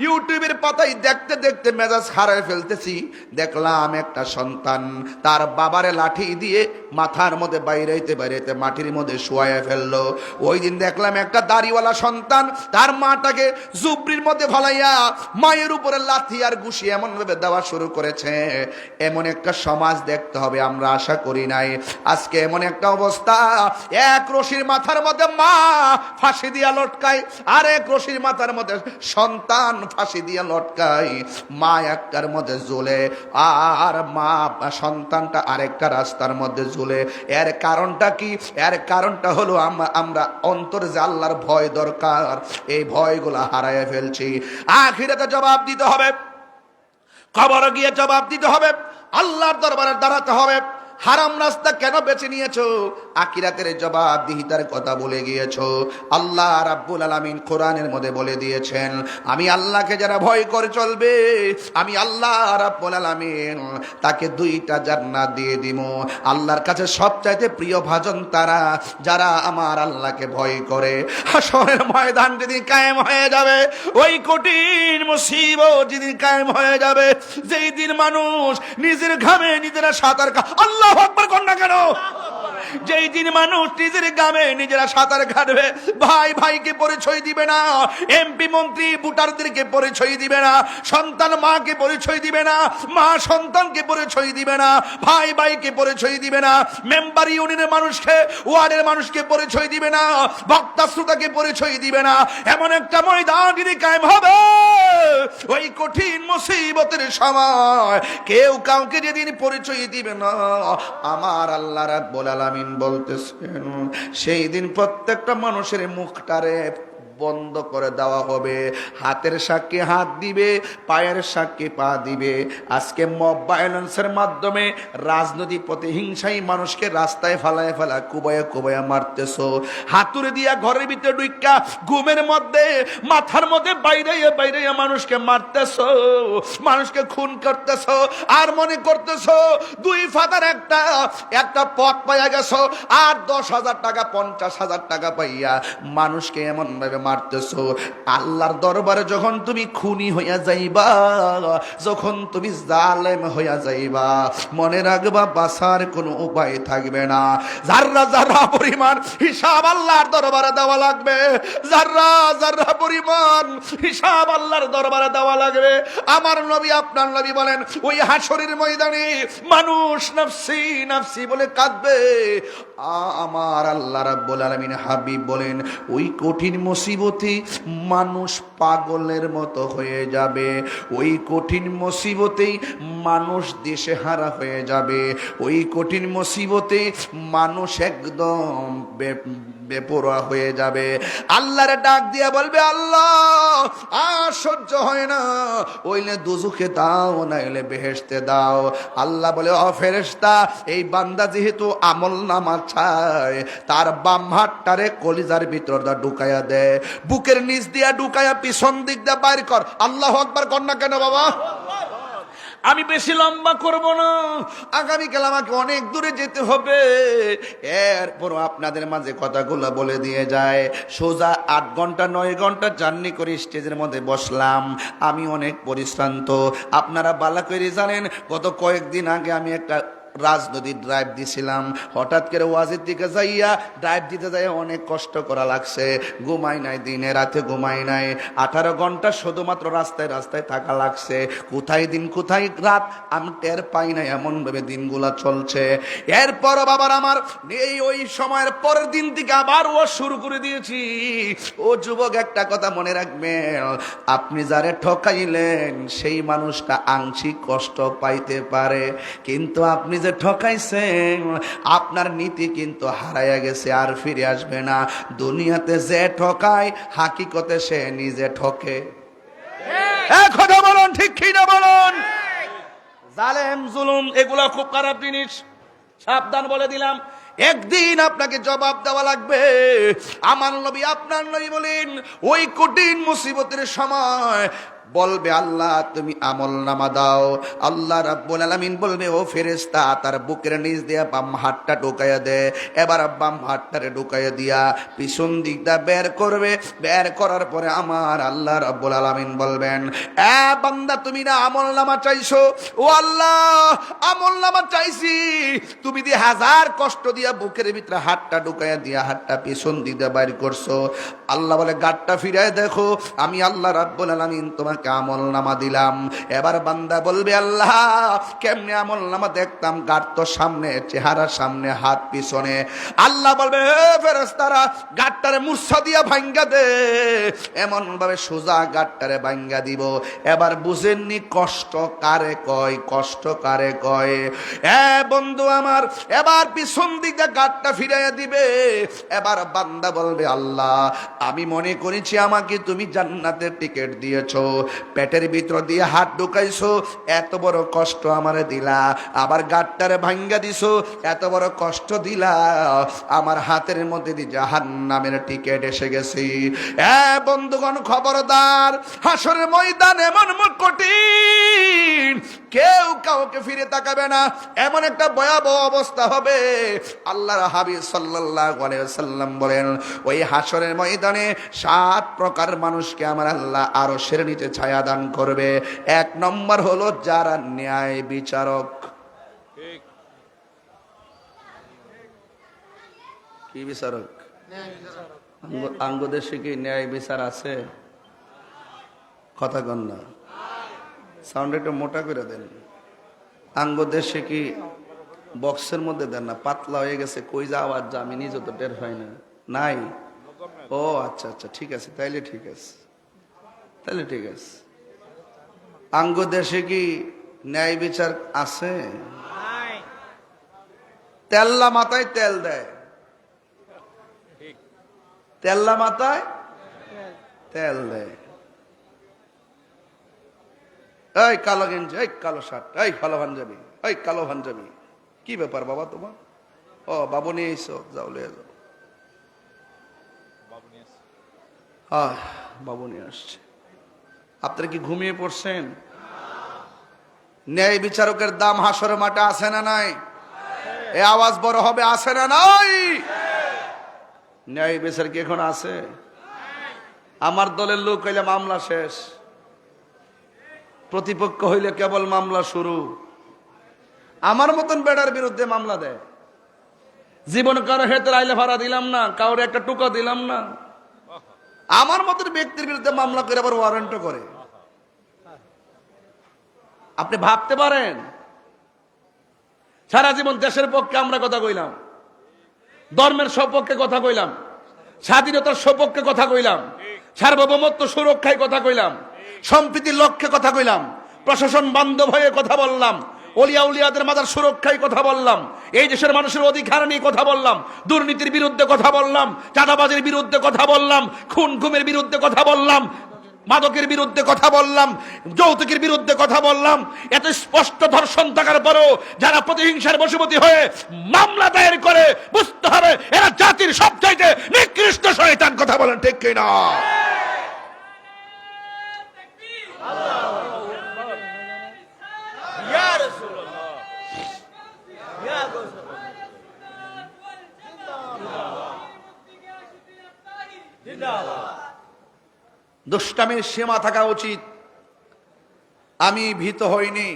ইউটিউবের পাতায় দেখতে দেখতে মেজাজ হারায় ফেলতেছি। দেখলাম একটা সন্তান তার বাবারে লাঠি দিয়ে মাথার মধ্যে বাইরেতে বাইরেতে মাটির মধ্যে শুয়ায় ফেললো। ওই দিন দেখলাম একটা দাড়িওয়ালা সন্তান তার মাটাকে জুবরির মধ্যে ফলাইয়া মায়ের উপরে লাথি আর ঘুষি এমন ভাবে দেওয়া শুরু করেছে। এমন একটা সমাজ দেখতে হবে আমরা আশা করি নাই। আজকে এমন একটা অবস্থা, এক রশির মাথার মধ্যে মা ফাঁসি দিয়া লটকায়, আর এক রশির মাথার মধ্যে সন্তান ফাঁসি দিয়া লটকায়। মা একটার মধ্যে ঝুলে আর মা সন্তানটা আরেকটা রাস্তার মধ্যে ঝুলে। এর কারণটা কি? এর কারণটা হলো আমরা অন্তর যে আল্লাহর ভয় দরকার, এই ভয়গুলা হারায় ফেলছি। আখিরাতে জবাব দিতে হবে, কবরে গিয়ে জবাব দিতে হবে, আল্লাহর দরবারে দাঁড়াতে হবে। হারাম রাস্তা কেন বেছে নিয়েছো? আখিরাতের জবাবদিহিতার কথা বলে গিয়েছো। আল্লাহ রাব্বুল আলামিন কোরআনের মধ্যে বলে দিয়েছেন, আমি আল্লাহকে যারা ভয় করে চলবে, আমি আল্লাহ রাব্বুল আলামিন তাকে 2টা জান্নাত দিয়ে দিব। আল্লাহর কাছে সবচাইতে প্রিয় ভাজন তারা যারা আমার আল্লাহকে ভয় করে। হাসরের ময়দান যেদিন কায়েম হয়ে যাবে, ওই কঠিন মুসিবত যেদিন কায়েম হয়ে যাবে, যেই দিন মানুষ নিজের ঘামে নিজেরা সাঁতার আল্লাহু আকবার কোন না কেন, যেই দিন মানুষ নিজের গ্রামে নিজেরা সাঁতার কাটবে, ভাই ভাইকে পরিচয় দিবে না, এমপি মন্ত্রী ভোটারদেরকে পরিচয় দিবে না, সন্তান মাকে পরিচয় দিবে না, মা সন্তানকে পরিচয় দিবে না, ভাই ভাইকে পরিচয় দিবে না, মেম্বার ইউনিয়নের মানুষকে, ওয়ার্ডের মানুষকে পরিচয় দিবে না, বক্তা শ্রোতাকে পরিচয় দিবে না। এমন একটা ময়দান যদি কায়েম হবে, ওই কঠিন মুসিবতের সময় কেউ কাউকে যেদিন পরিচয় দিবে না, আমার আল্লাহ রাব্বুল আলামিন বলতেছেন, সেই দিন প্রত্যেকটা মানুষের মুখটারে বন্ধ করে দেওয়া হবে। হাতের সাক্ষী হাত দিবে, পায়ের সাক্ষী পা দিবে। আজকে মব ভায়োলেন্সের মাধ্যমে রাজনৈতিক প্রতিহিংসাই মানুষকে রাস্তায় ফালায় ফেলা কুবায়া কুবায়া মারতেছো। হাতুড়ে দিয়া ঘরের ভিতরে ঢুইকা ঘুমের মধ্যে মাথার মধ্যে বাইরে বাইরে মানুষকে মারতেছো, মানুষকে খুন করতেছো, আর মনে করতেছো 2 ফাদার একটা পথ পাইয়া গেছো, আর 10,000 টাকা 50,000 টাকা পাইয়া মানুষকে এমন ভাবে মারতেছো। আল্লাহর দরবারে যখন তুমি খুনি হইয়া যাইবা, যখন তুমি জালেম হইয়া যাইবা, মনে রাখবা বাঁচার কোনো উপায় থাকবে না। যাররা যাররা পরিমাণ হিসাব আল্লাহর দরবারে দেওয়া লাগবে, যাররা যাররা পরিমাণ হিসাব আল্লাহর দরবারে দেওয়া লাগবে। আমার নবী আপনার নবী বলেন, ওই হাসরের ময়দানে মানুষ নাফসি নাফসি বলে কাঁদবে। আমার আল্লাহ রাব্বুল আলামিন হাবিব বলেন, ওই কঠিন মুসিবতে মানুষ পাগলের মতো হয়ে যাবে, ওই কঠিন মুসিবতেই মানুষ দিশেহারা হয়ে যাবে, ওই কঠিন মুসিবতে মানুষ একদম বেপরোয়া হয়ে যাবে। আল্লাহরে ডাক দিয়া বলবে, আল্লাহ আর সহ্য হয় না, ওইলে দুজুকে দাও, নাইলে বেহেশতে দাও। আল্লাহ বলে, ও ফেরেশতা, এই বান্দা যেহেতু আমল নামা চায়, তার বাম হাতটারে কলিজার ভিতর দা ঢুকাইয়া দে, বুকের নিচ দিয়া ঢুকাইয়া পিছন দিক দিয়ে বাইর কর। আল্লাহু আকবার কর না কেন বাবা? আমি বেশি লম্বা করব না, আগামীকাল আমাকে অনেক দূরে যেতে হবে। এরপর আপনাদের মাঝে কথাগুলো বলে দিয়ে যায়, সোজা 8 ঘন্টা 9 ঘন্টা জার্নি করে স্টেজের মধ্যে বসলাম, আমি অনেক পরিশ্রান্ত। আপনারা বালা করে জানেন, গত কয়েকদিন আগে আমি একটা রাজনৈতিক ড্রাইভ দিছিলাম। হঠাৎ করে ওয়াজের দিকে যাইয়া ড্রাইভ দিতে যাই অনেক কষ্ট করা লাগছে, ঘুমাই নাই, দিনে রাতে ঘুমাই নাই, 18 ঘন্টা শুধুমাত্র রাস্তায় রাস্তায় থাকা লাগছে। কোথায় দিন কোথায় রাত আমি টের পাই না, এমন ভাবে দিনগুলা চলছে। এরপরও বাবার আমার এই ওই সময়ের পরের দিন থেকে আবার ও শুরু করে দিয়েছি। ও যুবক, একটা কথা মনে রাখবেন, আপনি যারে ঠকাইলেন সেই মানুষটা আংশিক কষ্ট পাইতে পারে, কিন্তু আপনি যে ঠকাইছেন আপনার নীতি কিন্তু হারাইয়া গেছে, আর ফিরে আসবে না। দুনিয়াতে যে ঠকায় হাকিকতে সে নিজে ঠকে। কথা বলুন, ঠিক কি না বলুন? জালেম জুলুম এগুলা খুব খারাপ জিনিস, সাবধান বলে দিলাম। একদিন আপনাকে জবাব দেওয়া লাগবে। আমার নবী আপনার নবী বলেন, ওই কঠিন মুসিবতের সময় বলবে আল্লাহ তুমি আমল নামা দাও। আল্লাহ রাব্বুল আলামিন বলবে ও ফেরেশতা তার বুকের নিচ দিয়ে বাম হাতটা ঢুকাইয়া দে। এবার বাম হাতটারে ঢুকাইয়া দিয়া পিছন দিকটা বের করবে। বের করার পরে আমার আল্লাহ রাব্বুল আলামিন বলবেন এ বান্দা তুমি না আমল নামা চাইছো, ও আল্লাহ আমল নামা চাইছি, তুমি দিয়ে হাজার কষ্ট দিয়া বুকের ভিতরে হাতটা ঢুকাইয়া দিয়া হাতটা পিছন দিকটা বাইর করছো। আল্লাহ বলে গাঁটটা ফিরায় দেখো, আমি আল্লাহ রাব্বুল আলামিন তোমাকে আমল নামা দিলাম। এবার বান্দা বলবে আল্লাহ কেমনে আমল নামা দেখতাম, গাঁট তো সামনে, চেহারা সামনে, হাত পিছনে। আল্লাহ বলবে হে ফেরেশতারা গাঁটটারে মূর্ছা দিয়া ভাঙ্গা দে। এমন ভাবে সোজা গাঁটটারে ভাঙ্গা দিব। এবার বুঝেননি কষ্ট কারে কয়, কষ্ট কারে কয়। এ বন্ধু আমার এবার পিছন দিকে গাঁটটা ফিরাইয়া দিবে। এবার বান্দা বলবে আল্লাহ আমি মনে করেছি আমাকে তুমি জান্নাতের টিকিট দিয়েছো, পেটের ভিতর দিয়ে হাত ঢুকাইছো, এত বড় কষ্ট আমারে দিলা, আবার গাঁটটারে ভাঙ্গা দিছো, এত বড় কষ্ট দিলা, আমার হাতের মধ্যে দিয়ে জাহান্নামের টিকিট এসে গেছে। এ বন্ধুগণ খবরদার, হাসরের ময়দান এমন কঠিন, কেউ কাউকে ফিরে তাকাবে না, এমন একটা ভয়াবহ অবস্থা হবে। আল্লাহর হাবিব সাল্লাল্লাহু আলাইহি ওয়াসাল্লাম বলেন ওই হাসরের ময়দানে 7 প্রকার মানুষকে আমার আল্লাহ আরশের নিচে ছায়া দান করবে। 1 নম্বর হলো যারা ন্যায় বিচারক। কি বিচারক? আঙ্গ দেশে কি ন্যায় বিচার আছে? কথা কন না, সাউন্ড একটু মোটা করে দেন। আঙ্গ দেশে কি বক্সের মধ্যে দেন না, পাতলা হয়ে গেছে, কই যা আওয়াজ যা আমি নিজে তো টের হয় না। নাই? ও আচ্ছা আচ্ছা ঠিক আছে, তাইলে ঠিক আছে, তাইলে ঠিক আছে। আঙ্গ দেশে কি ন্যায় বিচার আছে? তেল্লা মাথায় তেল দেয়, তেল্লা মাথায় তেল দেয়। এই কালো গেঞ্জি, এই কালো শার্ট, এই কালো পাঞ্জাবি, এই কালো পাঞ্জাবি, কি ব্যাপার বাবা তোমার? ও বাবু নিয়ে এসো, যাও লিয়ে যাও। বাবু নিয়ে আসছে। আপনারা কি ঘুমিয়ে পড়ছেন? ন্যায় বিচারকের দাম হাসরের মাঠে আছে না নাই? এ আওয়াজ বড় হবে, আছে না নাই? ন্যায় বিচার কি এখন আছে? আমার দলের লোক হইলে মামলা শেষ, প্রতিপক্ষ হইলে কেবল মামলা শুরু। আমার মতন বেড়ার বিরুদ্ধে মামলা দেয়। জীবন কারো হেতে আইলে ভাড়া দিলাম না, কাউরে একটা টুকা দিলাম না, আমার মতন ব্যক্তির বিরুদ্ধে মামলা করে আবার ওয়ারেন্টও করে। আপনি ভাবতে পারেন, সারা জীবন দেশের পক্ষে আমরা কথা কইলাম, ধর্মের সপক্ষে কথা কইলাম, স্বাধীনতার সপক্ষে কথা কইলাম, সার্বভৌমত্ব সুরক্ষায় কথা কইলাম, সম্প্রীতির লক্ষ্যে কথা কইলাম, প্রশাসন বান্ধব হয়ে কথা বললাম, ওলিয়া উলিয়াদের মাদার সুরক্ষায় কথা বললাম, এই দেশের মানুষের অধিকার নিয়ে কথা বললাম, দুর্নীতির বিরুদ্ধে কথা বললাম, চাঁদাবাজির বিরুদ্ধে কথা বললাম, খুন গুমের বিরুদ্ধে কথা বললাম, মাদকের বিরুদ্ধে কথা বললাম, যৌতুকের বিরুদ্ধে কথা বললাম। এত স্পষ্ট ধর্ষণ থাকার পরও যারা প্রতিহিংসার বশবর্তী হয়ে মামলা দায়ের করে, বুঝতে হবে এরা জাতির সবচাইতে নিকৃষ্ট শয়তান। কথা বলেন ঠিক কিনা? দুষ্টামির সীমা থাকা উচিত। আমি ভীত হইনি,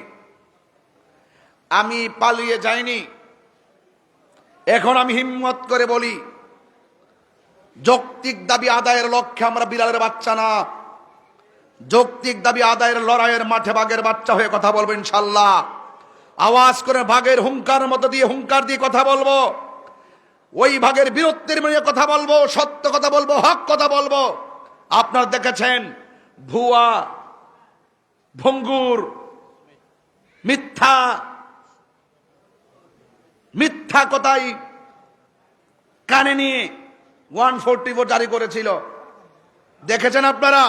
আমি পালিয়ে যাইনি। এখন আমি হিম্মত করে বলি, যৌক্তিক দাবি আদায়ের লক্ষ্যে আমরা বিড়ালের বাচ্চা না, যৌক্তিক দাবি আদায়ের লড়াইয়ের মাঠে বাঘের বাচ্চা হয়ে কথা বলবো ইনশাল্লাহ। আওয়াজ করে ভাগের হুঙ্কার মতো দিয়ে হুঙ্কার দিয়ে কথা বলবো, ওই ভাগের বীরত্বের নিয়ে কথা বলবো, সত্য কথা বলবো, হক কথা বলবো। আপনারা দেখেছেন ভুয়া, ভঙ্গুর, মিথ্যা মিথ্যা কথাই কানে নিয়ে 144 জারি করেছিল, দেখেছেন আপনারা?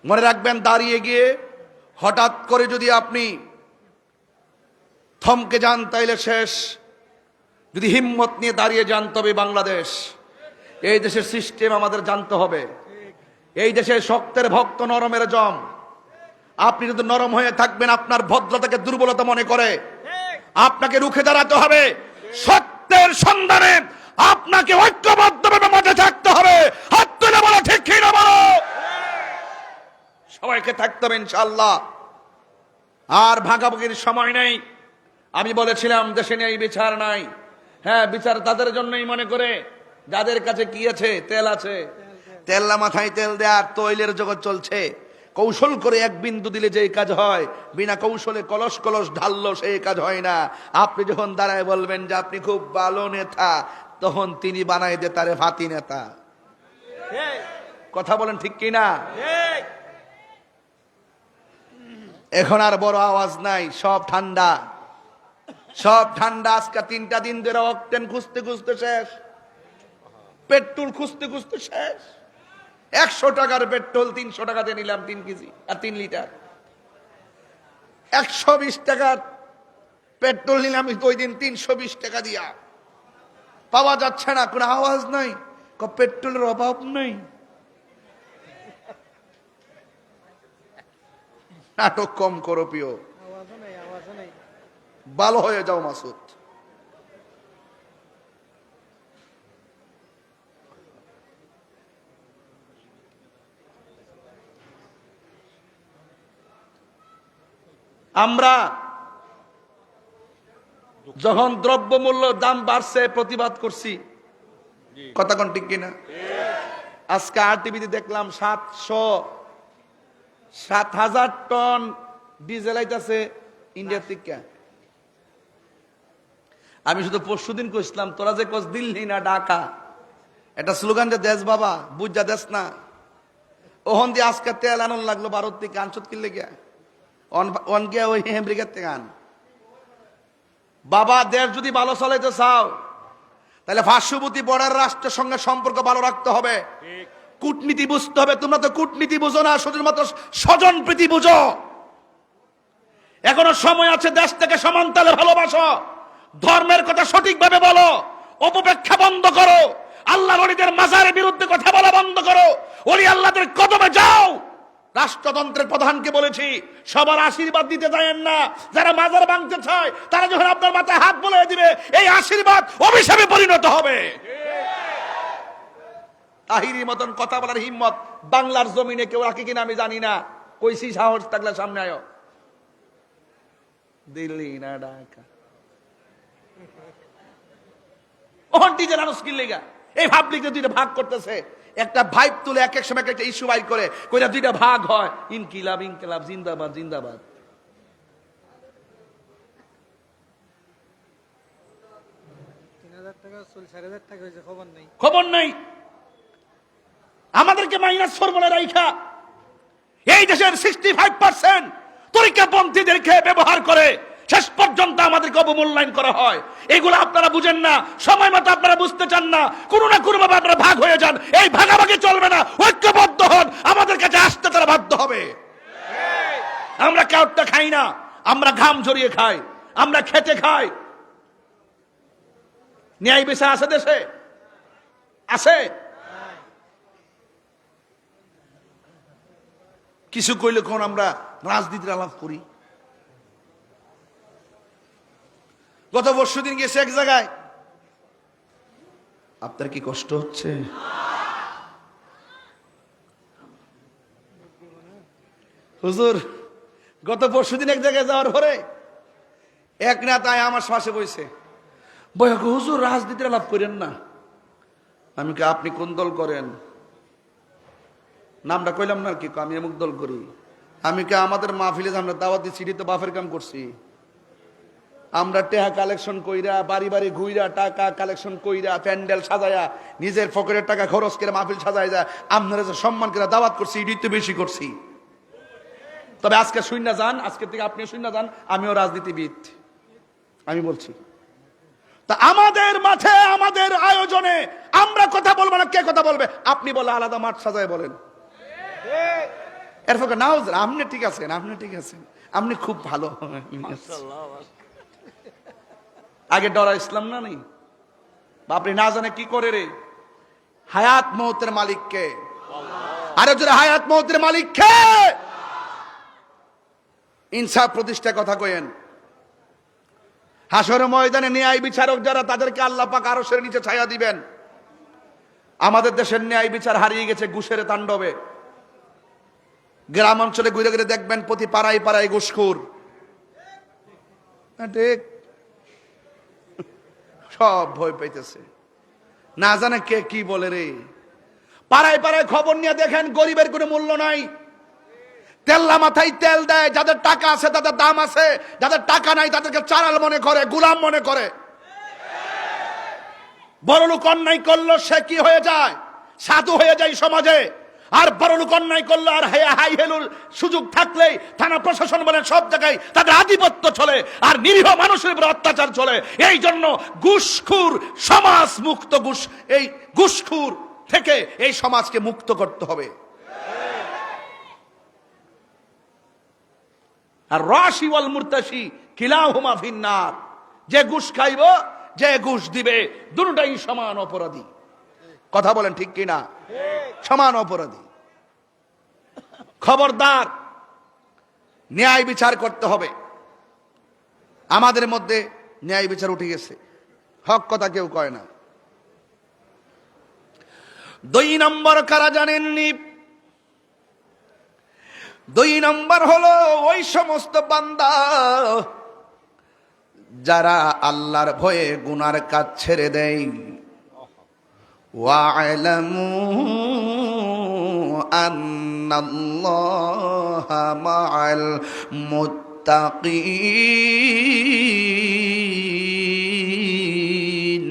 মনে রাখবেন, দাঁড়িয়ে গিয়ে হঠাৎ করে যদি আপনি থমকে যান তাইলে শেষ। যদি হিম্মত নিয়ে দাঁড়িয়ে যান তবে বাংলাদেশ। এই দেশের সিস্টেম আমাদের জানতে হবে, এই দেশে শক্তের ভক্ত নরমের জম। আপনি যদি নরম হয়ে থাকবেন, আপনার ভদ্রতাকে দুর্বলতা মনে করে আপনাকে রুখে দাঁড়াতে হবে। সত্যের সন্ধানে আপনাকে ঐক্যবদ্ধভাবে মাঠে থাকতে হবে। হাত তুলে বলো ঠিক কি না বলো। সবাইকে থাকতে হবে ইনশাআল্লাহ। আর ভাগাভাগির সময় নেই। আমি বলেছিলাম দেশে নেই বিচার নাই। হ্যাঁ, বিচার তাদের জন্যই মনে করে যাদের কাছে কি আছে, তেল আছে। তেল্লা মাথায় তেল দেয়ার তৈলের জগৎ চলছে। কৌশল করে এক বিন্দু দিলে যে কাজ হয়, বিনা কৌশলে কলস কলস ঢাললো সেই কাজ হয় না। আপনি যখন দাঁড়ায় বলবেন যে আপনি খুব ভালো নেতা, তখন তিনি বানাই দে তারে ফাতি নেতা। কথা বলেন ঠিক কিনা? এখন আর বড় আওয়াজ নাই, সব ঠান্ডা, সব ঠান্ডা। আজকে 3টা দিন ধরে অকটেন খুঁজতে খুঁজতে শেষ, পেট্রোল খুঁজতে খুঁজতে শেষ। 100 টাকার পেট্রোল 300 টাকাতে নিলাম 3 কেজি আর 3 লিটার। 120 টাকার পেট্রোল নিলাম ওই দিন 320 টাকা দিয়া। পাওয়া যাচ্ছে না, কোনো আওয়াজ নাই। পেট্রোলের অভাব নাই। নাটক কম করো প্রিয়, ভালো হয়ে যাও মাসুদ। আমরা যখন দ্রব্যমূল্য দাম বাড়ছে প্রতিবাদ করছি, কথা কোন ঠিক কিনা? আজকে আরটিভিতে দেখলাম 7,000 টন ডিজেল আইতাছে ইন্ডিয়া থেকে। আমি শুধু পরশুদিন কইছিলাম তোরা যে কস দিল্লি না ঢাকা, এটা স্লোগান যে দেশ বাবা বুঝা দেশ না। ওহন দিয়ে আজকে তেল আনন লাগলো ভারত থেকে, আনসত কিনলে গিয়া অন গিয়া ওই আমেরিকার থেকে আন। বাবা দেশ যদি ভালো চালাইতে চাও তাহলে পার্শ্ববর্তী বর্ডার রাষ্ট্রের সঙ্গে সম্পর্ক ভালো রাখতে হবে, কূটনীতি বুঝতে হবে। তোমরা তো কূটনীতি বুঝো না, শুধুমাত্র স্বজন প্রীতি বুঝো। এখনো সময় আছে, দেশ থেকে সমানতালে ভালোবাসো, ধর্মের কথা সঠিকভাবে বলো, অপব্যাখ্যা বন্ধ করো, আল্লাহ ওলিদের মাজারের বিরুদ্ধে কথা বলা বন্ধ করো, ওলি আল্লাহদের কদমে যাও। রাষ্ট্রযন্ত্রের প্রধানকে বলেছি সবার আশীর্বাদ দিতে যায়েন না। যারা মাজার ভাঙতে চায় তারা যখন আপনার মাথায় হাত বুলিয়ে দিবে, এই আশীর্বাদ অভিশাপে পরিণত হবে। তাহিরি মতন কথা বলার হিম্মত বাংলার জমিনে কেউ রাখে কিনা আমি জানি না। কইছি সাহস থাকলে সামনে আয়। দিল্লি না ঢাকা, ওহন ডিজেল আনুস কি লেগা এই পাবলিক দুইটা ভাগ করতেছে। একটা ভাইব তুলে এক এক সময় একটা ইস্যু বাইর করে কইরা দুইটা ভাগ হয়। ইনকিলাব ইনকিলাব, জিন্দাবাদ জিন্দাবাদ। খবর নাই। আমাদেরকে -4 বলে রাইখা এই দেশের 65% তরিকাপন্থীদেরকে ব্যবহার করে শেষ পর্যন্ত আমাদেরকে অবমূল্যায়ন করা হয়। এগুলো আপনারা বুঝেন না, সময় মতো আপনারা বুঝতে চান না, কোনো না কোনো ভাবে আপনারা ভাগ হয়ে যান। এই ভাগাভাগি চলবে না, ঐক্যবদ্ধ হন। আমাদের কাছে আসতে তারা বাধ্য হবে। আমরা কাউটা খাই না, আমরা ঘাম ঝরিয়ে খাই, আমরা খেটে খাই। ন্যায় বিচার আছে দেশে? আছে? কিছু কইলে কোন আমরা রাজনীতির আলাপ করি। গত পরশুদিন গেছে এক জায়গায়, আপনার কি কষ্ট হচ্ছে? হুজুর গত পরশুদিন এক জায়গায় যাওয়ার পরে এক নেতায় আমার পাশে বইছে, হুজুর রাজনীতির আলাপ করেন না। আমি কি আপনি কোন দল করেন? নামটা কইলাম না কি, আমি অমুক দল করি। আমি কি আমাদের মাহফিলে আমরা দাওয়াত দিচ্ছি, তো বাফের কাম করছি। আমরা টাকা কালেকশন কইরা, বাড়ি বাড়ি ঘুইরা টাকা কালেকশন কইরা, প্যান্ডেল সাজায়া, নিজের পকেটের টাকা খরচ করে মাহফিল সাজায় যায়, আপনারা যে সম্মান করে দাওয়াত করছি, এটাই তো বেশি করছি। তবে আজকে শূন্য যান, আজকে থেকে আপনি শূন্য যান, আমিও রাজনীতিবিদ, আমি বলছি। তা আমাদের মাঠে, আমাদের আয়োজনে আমরা কথা বলবো না, কে কথা বলবে? আপনি বলে আলাদা মাঠ সাজায় বলেন। এরপর নাও আপনি ঠিক আছেন, আপনি ঠিক আছেন, আপনি খুব ভালো। আগে ডরা ইসলাম না নেই, আপনি না জানে কি করে রে। হায়াত মৌতের মালিককে, আরো জোরে হায়াত মওতের মালিক কে? ইনসাফ প্রতিষ্ঠা কথা কইেন। হাসর ময়দানে ন্যায় বিচারক যারা, তাদেরকে আল্লাহ পাক আরশের নিচে ছায়া দিবেন। আমাদের দেশের ন্যায় বিচার হারিয়ে গেছে ঘুষের তাণ্ডবে। গ্রাম অঞ্চলে ঘুরে ঘুরে দেখবেন প্রতি পাড়ায় পাড়ায় ঘুষখোর। ঠিক, সব ভয় পাইতেছে, না জানে কে কি বলে রে। পাড়ায় পাড়ায় খবর নিয়ে দেখেন গরিবের কোনো মূল্য নাই। তেল্লা মাথায় তেল দেয়, যাদের টাকা আছে তাদের দাম আছে, যাদের টাকা নাই তাদেরকে চারাল মনে করে, গোলাম মনে করে। বড় লোক অন্যায় করলো সে কি হয়ে যায়? সাধু হয়ে যায় সমাজে। আর বড় লোক অন্যায় করলো আর হাই হেলুর সুযোগ থাকলেই থানা প্রশাসন বলে সব জায়গায় তাদের আধিপত্য চলে, আর নিরীহ মানুষের উপর অত্যাচার চলে। এই জন্য ঘুষখোর সমাজ মুক্ত, এই ঘুষখোর থেকে এই সমাজকে মুক্ত করতে হবে। আর রাশি ওয়াল মুরতাশি কিলাহুমা ফিন্নার, যে ঘুষ খাইব যে ঘুষ দিবে দুটোটাই সমান অপরাধী। কথা বলেন ঠিক কিনা? সমান অপরাধী। খবরদার, ন্যায় বিচার করতে হবে। আমাদের মধ্যে ন্যায় বিচার উঠে গেছে, হক কথা কেউ কয় না। 2 নম্বর কারা জানেননি? 2 নম্বর হলো ওই সমস্ত বান্দা যারা আল্লাহর ভয়ে গুনার কাজ ছেড়ে দেয়। ওয়া'লামু আন্নাল্লাহা মা'আল মুত্তাকিন।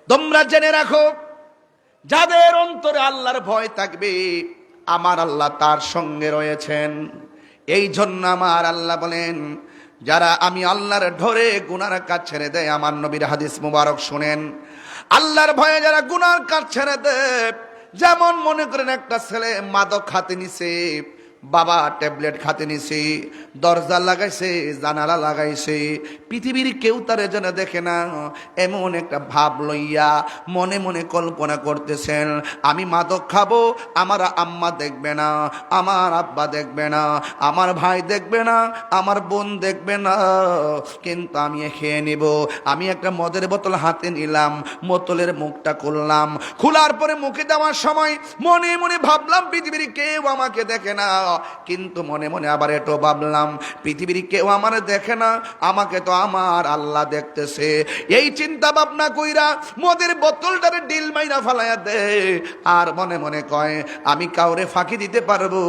তোমরা জেনে রাখো, যাদের অন্তরে আল্লাহর ভয় থাকবে আমার আল্লাহ তার সঙ্গে রয়েছেন। এই জন্য আমার আল্লাহ বলেন, যারা আমি আল্লাহর ধরে গুনার কাজ ছেড়ে দেয়, আমার নবীর হাদিস মুবারক শুনেন, আল্লাহর ভয়ে যারা গুনার কাজ ছেড়ে দেয়, যেমন মনে করেন একটা ছেলে মাদক হাতে নিছে, বাবা ট্যাবলেট খাতে নিছে, দরজা লাগাইছে, জানালা লাগাইছে, পৃথিবীর কেউ তারে যেন দেখে না, এমন একটা ভাব লইয়া মনে মনে কল্পনা করতেছেন, আমি মাদক খাবো, আমার আম্মা দেখবে না, আমার আব্বা দেখবে না, আমার ভাই দেখবে না, আমার বোন দেখবে না, কিন্তু আমি খেয়ে নিব। আমি একটা মদের বোতল হাতে নিলাম, বোতলের মুখটা খুললাম, খোলার পরে মুখে দেওয়ার সময় মনে মনে ভাবলাম পৃথিবীর কেউ আমাকে দেখে না, কিন্তু মনে মনে আবার এটাও ভাবলাম পৃথিবীর কেউ আমার দেখে না, আমাকে তো আমার আল্লাহ দেখতেছে। এই চিন্তা ভাবনা কইরা মদের বোতলটারে ডিল মাইরা ফালাইয়া দে, আর মনে মনে কয় আমি কাউরে ফাঁকি দিতে পারবো,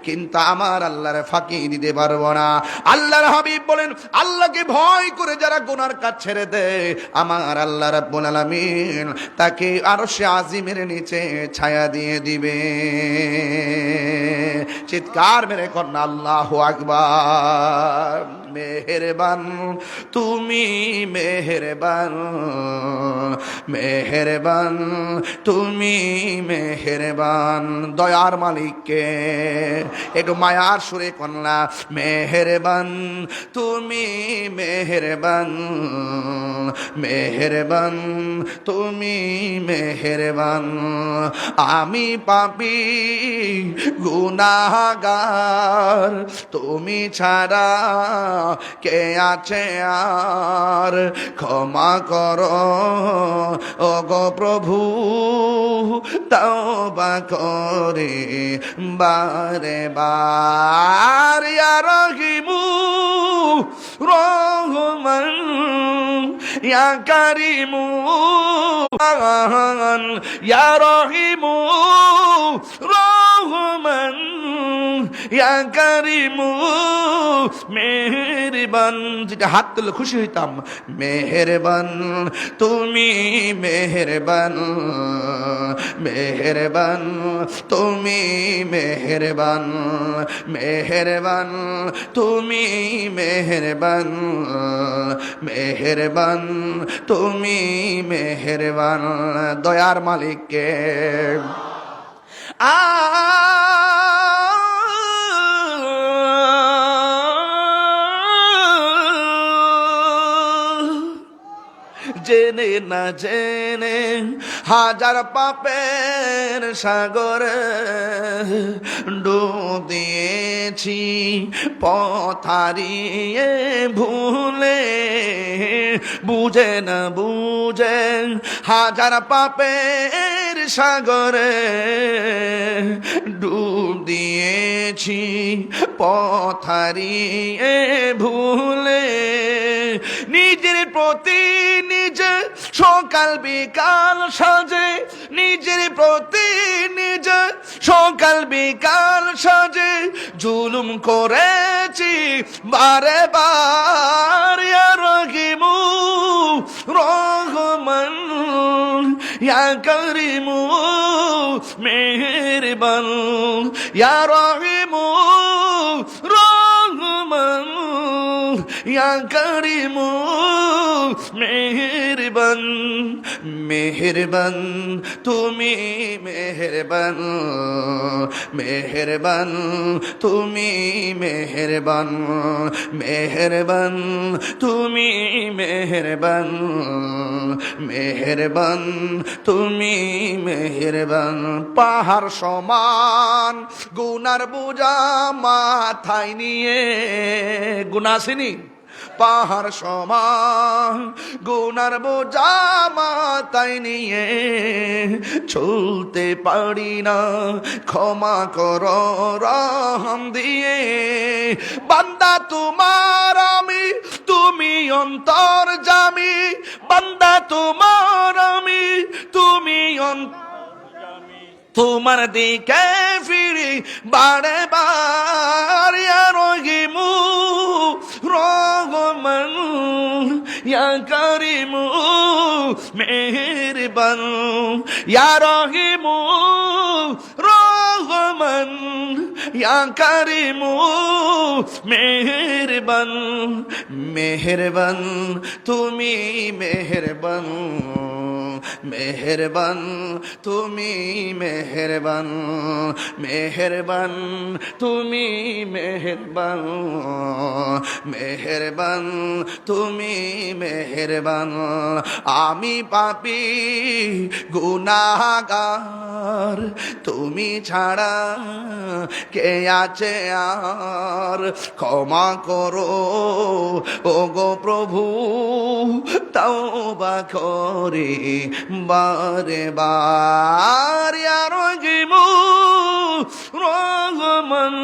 কিন্তু আমার আল্লাহরে ফাঁকি দিতে পারবো না। আল্লাহর হাবিব বলেন, আল্লাহকে ভয় করে যারা গুনার কাজ ছেড়ে দেয়, আমার আল্লাহ রাব্বুল আলামিন তাকে আরশে আজিমের নিচে ছায়া দিয়ে দিবে। চিৎকার মেরে কন্যা আল্লাহু আকবার। মেহেরবান তুমি, মেহেরবান, মেহেরবান তুমি, মেহেরবান। দয়ার মালিককে একটু মায়ার সুরে কন্যা, মেহেরবান তুমি, মেহেরবান, মেহেরবান তুমি, মেহেরবান। আমি পাপী গুনাহগার, তুমি ছাড়া কে আছে আর, ক্ষমা করো ও গো প্রভু, তওবা করে বারে বার। ইয়া রহিমু রহমান, ইয়া কারিমু ইয়া রহিমু রহমান, ইয়া কারিমু মেহেরবান। যেটা হাত তুলে খুশি হইতাম, মেহেরবান তুমি, মেহেরবান, মেহেরবান তুমি, মেহেরবান, মেহেরবান তুমি, মেহেরবান, মেহেরবান তুমি, মেহেরবান। দয়ার মালিককে জেনে না জেনে হাজার পাপের সাগরে ডুব দিয়েছি পথ হারিয়ে ভুলে, বুঝে না বুঝে হাজার পাপের সাগরে ডুব দিয়েছি পথ হারিয়ে ভুলে, নিজের প্রতি নিজে সকাল বিকাল সাজে, নিজের প্রতি নিজে সকাল বিকাল সাজে জুলুম করেছি বারে বার। ইয়া রহিমু রহমান ইয়া করিমু মেহেরবান, ইয়া রহিমু রহমান ইয়া করিমু মেহেরবান, মেহেরবান তুমি মেহেরবান, মেহেরবান তুমি মেহেরবান, মেহেরবান তুমি মেহেরবান, মেহেরবান তুমি মেহেরবান। পাহাড় সমান গুনার বোঝা মাথায় নিয়ে, গুনাহ আসেনি? পাহাড় সমান গুনার বোঝা মাথায় নিয়ে চলতে পারি না, ক্ষমা করো রহম দিয়ে। বান্দা তোমার আমি, তুমি অন্তর্যামী, বান্দা তোমার আমি, তুমি তোমার দিকে ফিরি বারে বার। ইয়া রহিমু রহমান ইয়া করিমু মেহেরবান, ইয়া রহিমু রহমান ইয়া করিমু মেহেরবান, মেহেরবান তুমি মেহেরবান, মেহেরবান তুমি মেহেরবান, মেহেরবান তুমি মেহেরবান, মেহেরবান তুমি মেহেরবান। আমি পাপী গুনাহগার, তুমি ছাড়া কে আছে আর, ক্ষমা করো ও গো প্রভু তওবা করে বারে বার। ইয়া রহিমু রহমান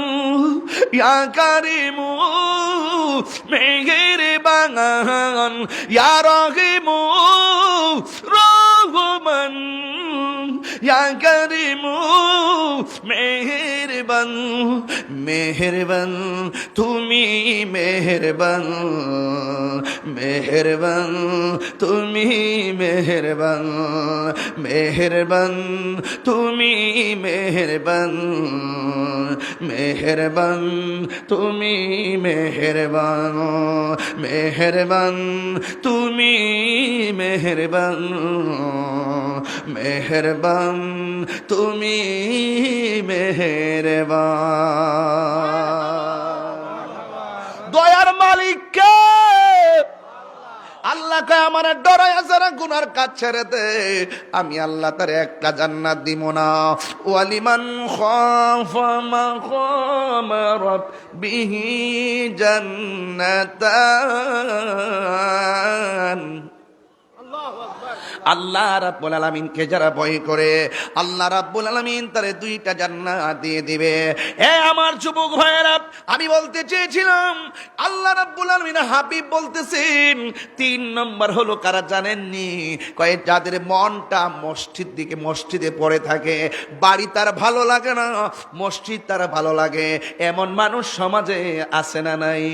ইয়া করিমু মেহেরবান, ইয়া রহিমু রহমান ইয়া করিমু মেহেরবান, মেহেরবান তুমি মেহেরবান, মেহেরবান তুমি মেহেরবান, মেহেরবান তুমি মেহেরবান, মেহেরবান তুমি মেহেরবান, মেহেরবান তুমি মেহেরবান, মেহেরবান তুমি মেহেরবান। দয়ার মালিক কে? আল্লাহ কয় আমার ডরায়া যারা গুনার কাজ ছেড়ে দে, আমি আল্লাহ তার একটা জান্নাত দিব না। ওয়ালিমান খাফা মাকামা রাব্বিহি জান্নাতান। আল্লাহ রাব্বুল আলামিনকে যারা ভয় করে আল্লাহ রাব্বুল আলামিন তারে দুইটা জান্নাত দিয়ে দিবে। এ আমার যুবক ভাইয়েরা, আমি বলতে চেয়েছিলাম আল্লাহ রাব্বুল আলামিন হাবিব বলতেছেন 3 নম্বর হলো কারা জানেননি? কয় যাদের মনটা মসজিদে পড়ে থাকে, বাড়ি তার ভালো লাগে না, মসজিদ তার ভালো লাগে, এমন মানুষ সমাজে আছে না নাই?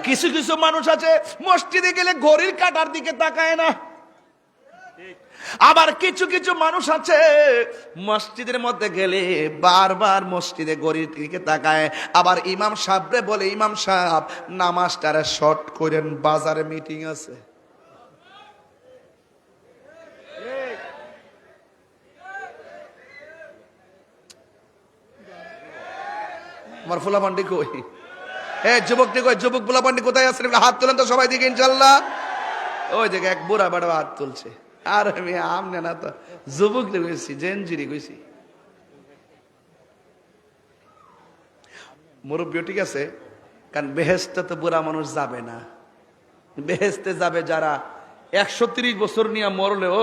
কিছু কিছু মানুষ আছে মসজিদে গেলে ঘড়ির কাঁটার দিকে তাকায় না, আবার কিছু কিছু মানুষ আছে মসজিদের মধ্যে গেলে বারবার মসজিদে ঘড়ির দিকে তাকায়। আবার ইমাম সাহেবরে বলে, ইমাম সাহেব নামাজটারে শর্ট করেন, বাজারে মিটিং আছে। আমার ফুলাপান্ডি কই? যুবকটি কই? যুবক ফুলাপান্ডি কোথায় আছেন? হাত তুলেন তো সবাই দিকে ইনশাল্লাহ। ওই দেখে এক বুড়া বাড়া হাত তুলছে। আর আমি আমনে না তো যুবক গেছি জেনজিরি গেছি মুরব্বী ঠিক আছে কারণ বেহেস্তে তো বুড়া মানুষ যাবে না বেহেস্তে যাবে যারা 130 বছর নিয়ে মরলেও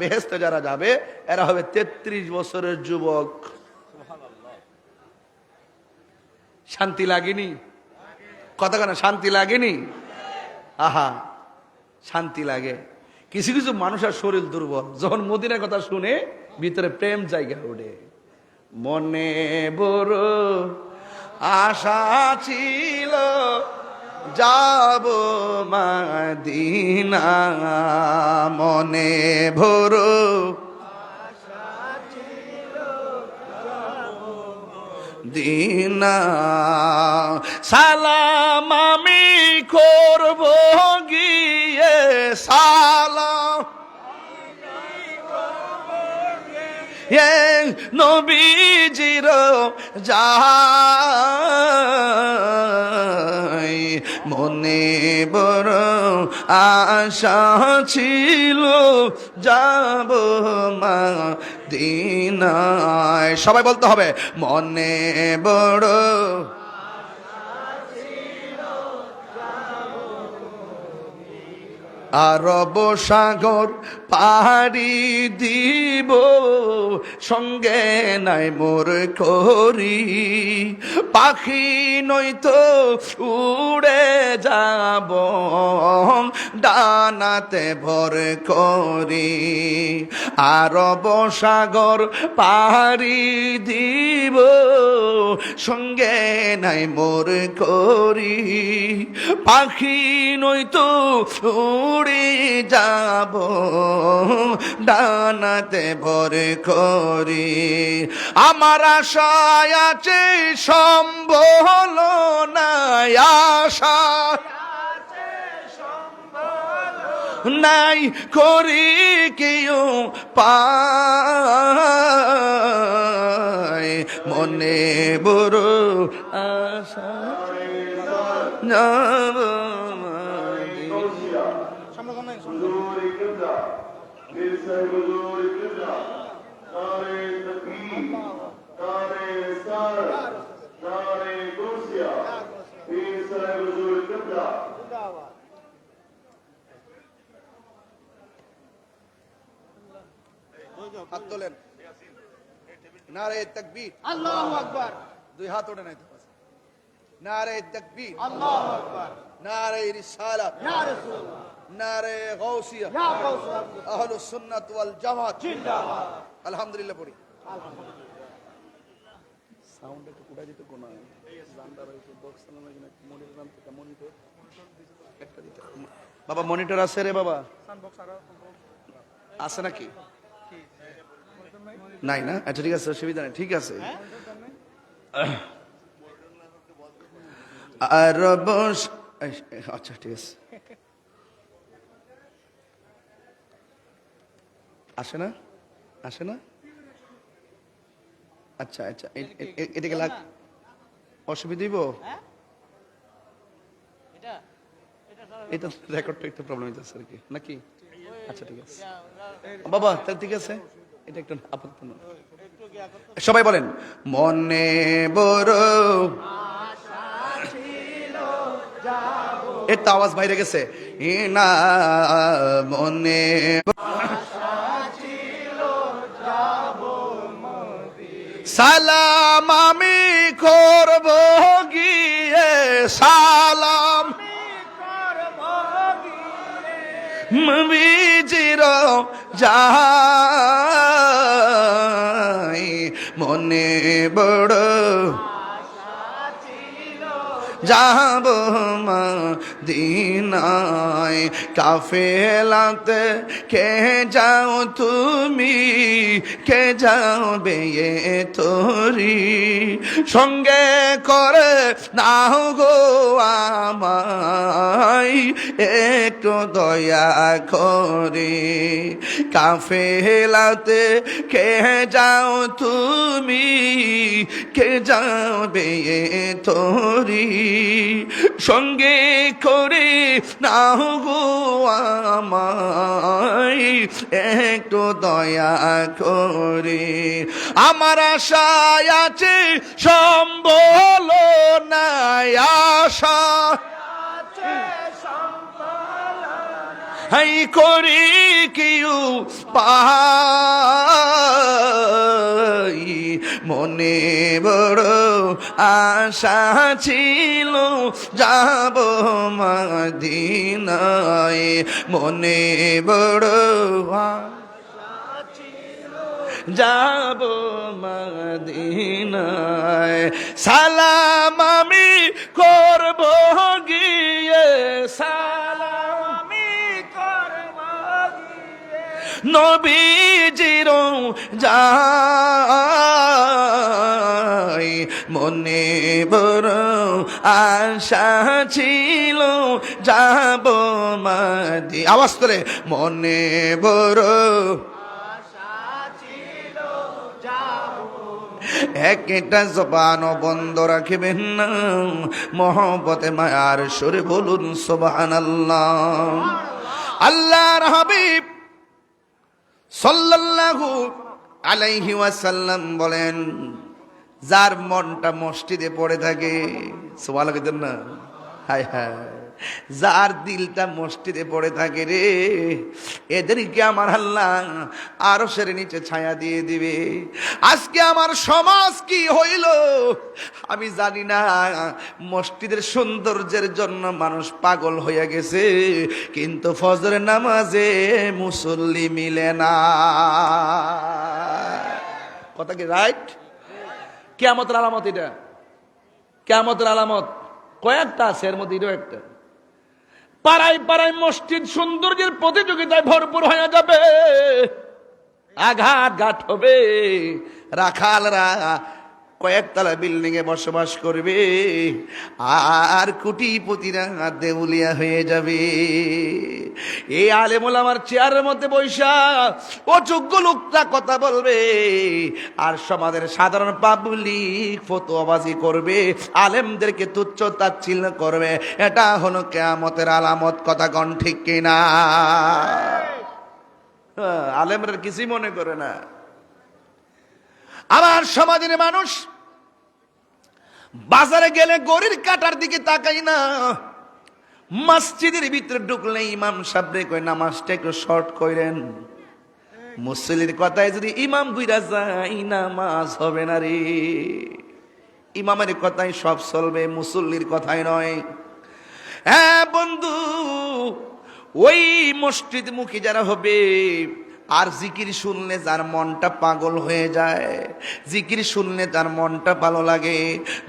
বেহেস্তে যারা যাবে এরা হবে 33 বছরের যুবক শান্তি লাগেনি কথা কেন শান্তি লাগেনি আহা শান্তি লাগে কিছু কিছু মানুষের শরীর দুর্বল যখন মদিনার কথা শুনে ভিতরে প্রেম জায়গা ওঠে মনে বড় আশা ছিল যাব মদিনা মনে বড় দিনা সালাম আমি করব গিয়ে সালাম নবীজির যাই মনে বড় আশা ছিল যাব মদিনায় সবাই বলতে হবে মনে বড় আরব সাগর পাড়ি দিব সঙ্গে নাই মোর করি পাখি নয়তো উড়ে যাব ডানাতে ভর করি আরব সাগর পাড়ি দিব সঙ্গে নাই মোর করি পাখি নয়তো উড়ে যাব ডানাতে ভর করি আমার আশায় আছে সম্বল নাই আশা নাই করি কেউ পায় মনে বড় আশা যাব হাত তোলেন নারে তাকবীর আল্লাহু আকবার দুই হাত ওঠে নাই তো নারে তাকবীর আল্লাহু আকবার নারে রিসালাত ইয়া রাসূলুল্লাহ নারে গাউসিয়া ইয়া গাউসিয়া আহলুস সুন্নাত ওয়াল জামাত জিন্দাবাদ আলহামদুলিল্লাহ পড়ি সাউন্ড একটু কোডা দিতে কোনা জানদার হইছে বক্স চালানো কিনা মনিটর নাম থেকে মনিটর একটা দিতে বাবা মনিটর আছে রে বাবা সাউন্ড বক্স আছে নাকি নাই না আচ্ছা ঠিক আছে অসুবিধা নেই ঠিক আছে আর আচ্ছা ঠিক আছে আসে না আসে না আচ্ছা আচ্ছা এটাকে লাগ অসুবিধা দিব এটা রেকর্ডটা একটু প্রবলেম হইতেছে আর কি নাকি আচ্ছা ঠিক আছে বাবা তাহলে ঠিক আছে এটা একটু আপাতত সবাই বলেন মনে বড় এর তো আওয়াজ বাইরে গেছে না মনে সালাম আমি করব গিয়ে সালাম নবীজির যাই মনে বড় যাব মদিনায় কাফেলাতে কে যাও তুমি কে যাবে তোরি সঙ্গে করে নাও গো আমায় একটু দয়া করে কাফেলাতে কে যাও তুমি কে যাবে তোরি সঙ্গে করে নাও গো আমায় একটু দয়া করে, আমার আশায় আছে সম্বল নাই আশা হাই করি কেউ পাই, মনে বড় আশা ছিল যাব মদিনায়, মনে বড় যাব মদিনায়, সালাম আমি করব গিয়ে, সালাম আমি করব গিয়ে নবীজির যাই, মনে বড় আশা ছিল যাব মদিনায়, আওয়াজ করে মনে বড় একটা জবান বন্ধ রাখবেন না, মহব্বতে মায়ার সুরে বলুন সুবহানাল্লাহ। আল্লাহর হাবিব সাল্লাল্লাহু আলাইহি ওয়াসাল্লাম বলেন, যার মনটা মসজিদে পড়ে থাকে, সুবহানাল্লাহ কইতেন না, হায় হায়, যার দিলটা মসজিদে পড়ে থাকে রে, এদেরকে আমার আল্লাহ আরশের নিচে ছায়া দিয়ে দিবে। আজকে আমার সমাজ কি হইল আমি জানি না, মসজিদের সৌন্দর্যের জন্য মানুষ পাগল হয়ে গেছে, কিন্তু ফজরের নামাজে মুসল্লি মিলে না। কথা কি রাইট? কিয়ামতের আলামত এটা, কিয়ামতের আলামত কয়েকটা আছে, এর মধ্যে এটাও একটা। পাড়ায় পাড়ায় মসজিদ সৌন্দর্যের প্রতিযোগিতায় ভরপুর হয়ে যাবে, আঘাত ঘাট হবে, রাখালরা কয়েকতলা বিল্ডিং এ বসবাস করবে, আর কোটিপতিরা দেউলিয়া হয়ে যাবে। এই আলেম ওলামার চেয়ারের মধ্যে বৈশা অযোগ্য লোকটা কথা বলবে, আর সমাজের সাধারণ পাবলিক ফতোয়াবাজি করবে, আলেমদেরকে তুচ্ছ তাচ্ছিল্য করবে। এটা হলো কিয়ামতের আলামত। কথা কোন ঠিক কিনা? আলেমরা কিছুই মনে করে না। আমার সমাজের মানুষ বাজারে গেলে গড়ির কাটার দিকে তাকাই না, মসজিদের ভিতরে ঢুকলে ইমাম সাহেবরে কই নামাজটা একটু শর্ট করেন। মুসল্লির কথায় যদি ইমাম গুইরা যায় নামাজ হবে না রে। ইমামের কথাই সব চলবে, মুসল্লির কথাই নয়। হ্যাঁ বন্ধু, ওই মসজিদ মুখী যারা হবে আর জিকির শুনলে যার মনটা পাগল হয়ে যায়, জিকির শুনলে যার মনটা ভালো লাগে,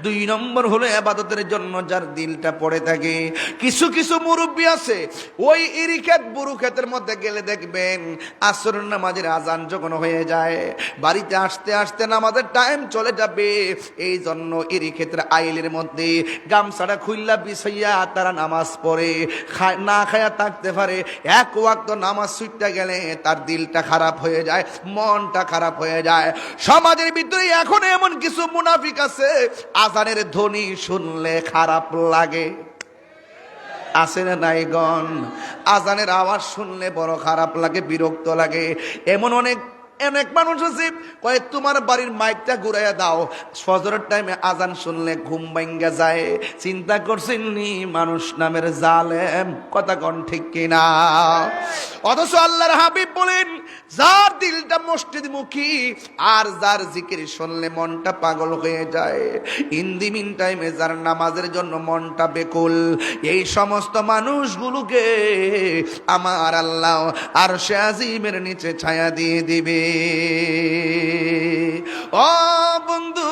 2 নম্বর হলো ইবাদতের জন্য যার দিলটা পড়ে থাকে। কিছু কিছু মুরব্বী আছে, ওই ইরিক্ষেত বুরু ক্ষেতের মধ্যে গেলে দেখবেন আসর নামাজের আজান যখন হয়ে যায়, বাড়িতে আসতে আসতে নামাজের টাইম চলে যাবে। এই জন্য ইরিক্ষেতের আইলের মধ্যে গামছাটা খুইল্লা বিছাইয়া তারা নামাজ পড়ে, না খায়া থাকতে পারে। এক ওয়াক্ত নামাজ ছুটতে গেলে তার দিল খারাপ হয়ে যায়, মনটা খারাপ হয়ে যায়। সমাজের ভিতরে এখন এমন কিছু মুনাফিক আছে, আজানের ধ্বনি শুনলে খারাপ লাগে। আছে না নাই গণ? আজানের আওয়াজ শুনলে বড় খারাপ লাগে, বিরক্ত লাগে। এমন অনেক মানুষ আছে কয় তোমার বাড়ির মাইকটা ঘুরাইয়া দাও, ফজরের টাইমে আজান শুনলে ঘুম ভাঙ্গা যায়। চিন্তা করছেন নি মানুষ নামের জালেম? কথা কোন ঠিক কিনা? অথচ আল্লাহর হাবিব বলেন, যার দিলটা মসজিদমুখী আর যার জিকির শুনলে মনটা পাগল হয়ে যায়, ইন দি মিন টাইমে যার নামাজের জন্য মনটা বেকুল, এই সমস্ত মানুষগুলোকে আমার আল্লাহ আরশে আজিমের নিচে ছায়া দিয়ে দিবে। ও বন্ধু,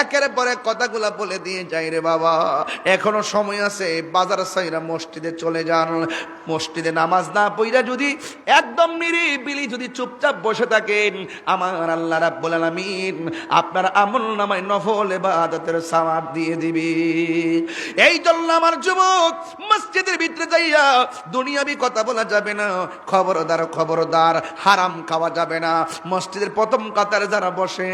একের পরে কথাগুলা বলে দিয়ে যাই রে বাবা, এখনো সময় আছে। বাজার সাইরা মসজিদে চলে যান। মসজিদে নামাজ না পইরা যদি একদম নিরিবিলি যদি চুপচাপ বসে থাকেন, আমার আল্লাহ রাব্বুল আলামিন আপনার আমলনামায় নফল ইবাদতের সওয়াব দিয়ে দিবে। এই জন্য আমার যুবক, মসজিদের ভিতরে যাইয়া দুনিয়াবি কথা বলা যাবে না। খবরদার খবরদার, হারাম খাওয়া যাবে না। মসজিদের প্রথম কাতারে যারা বসে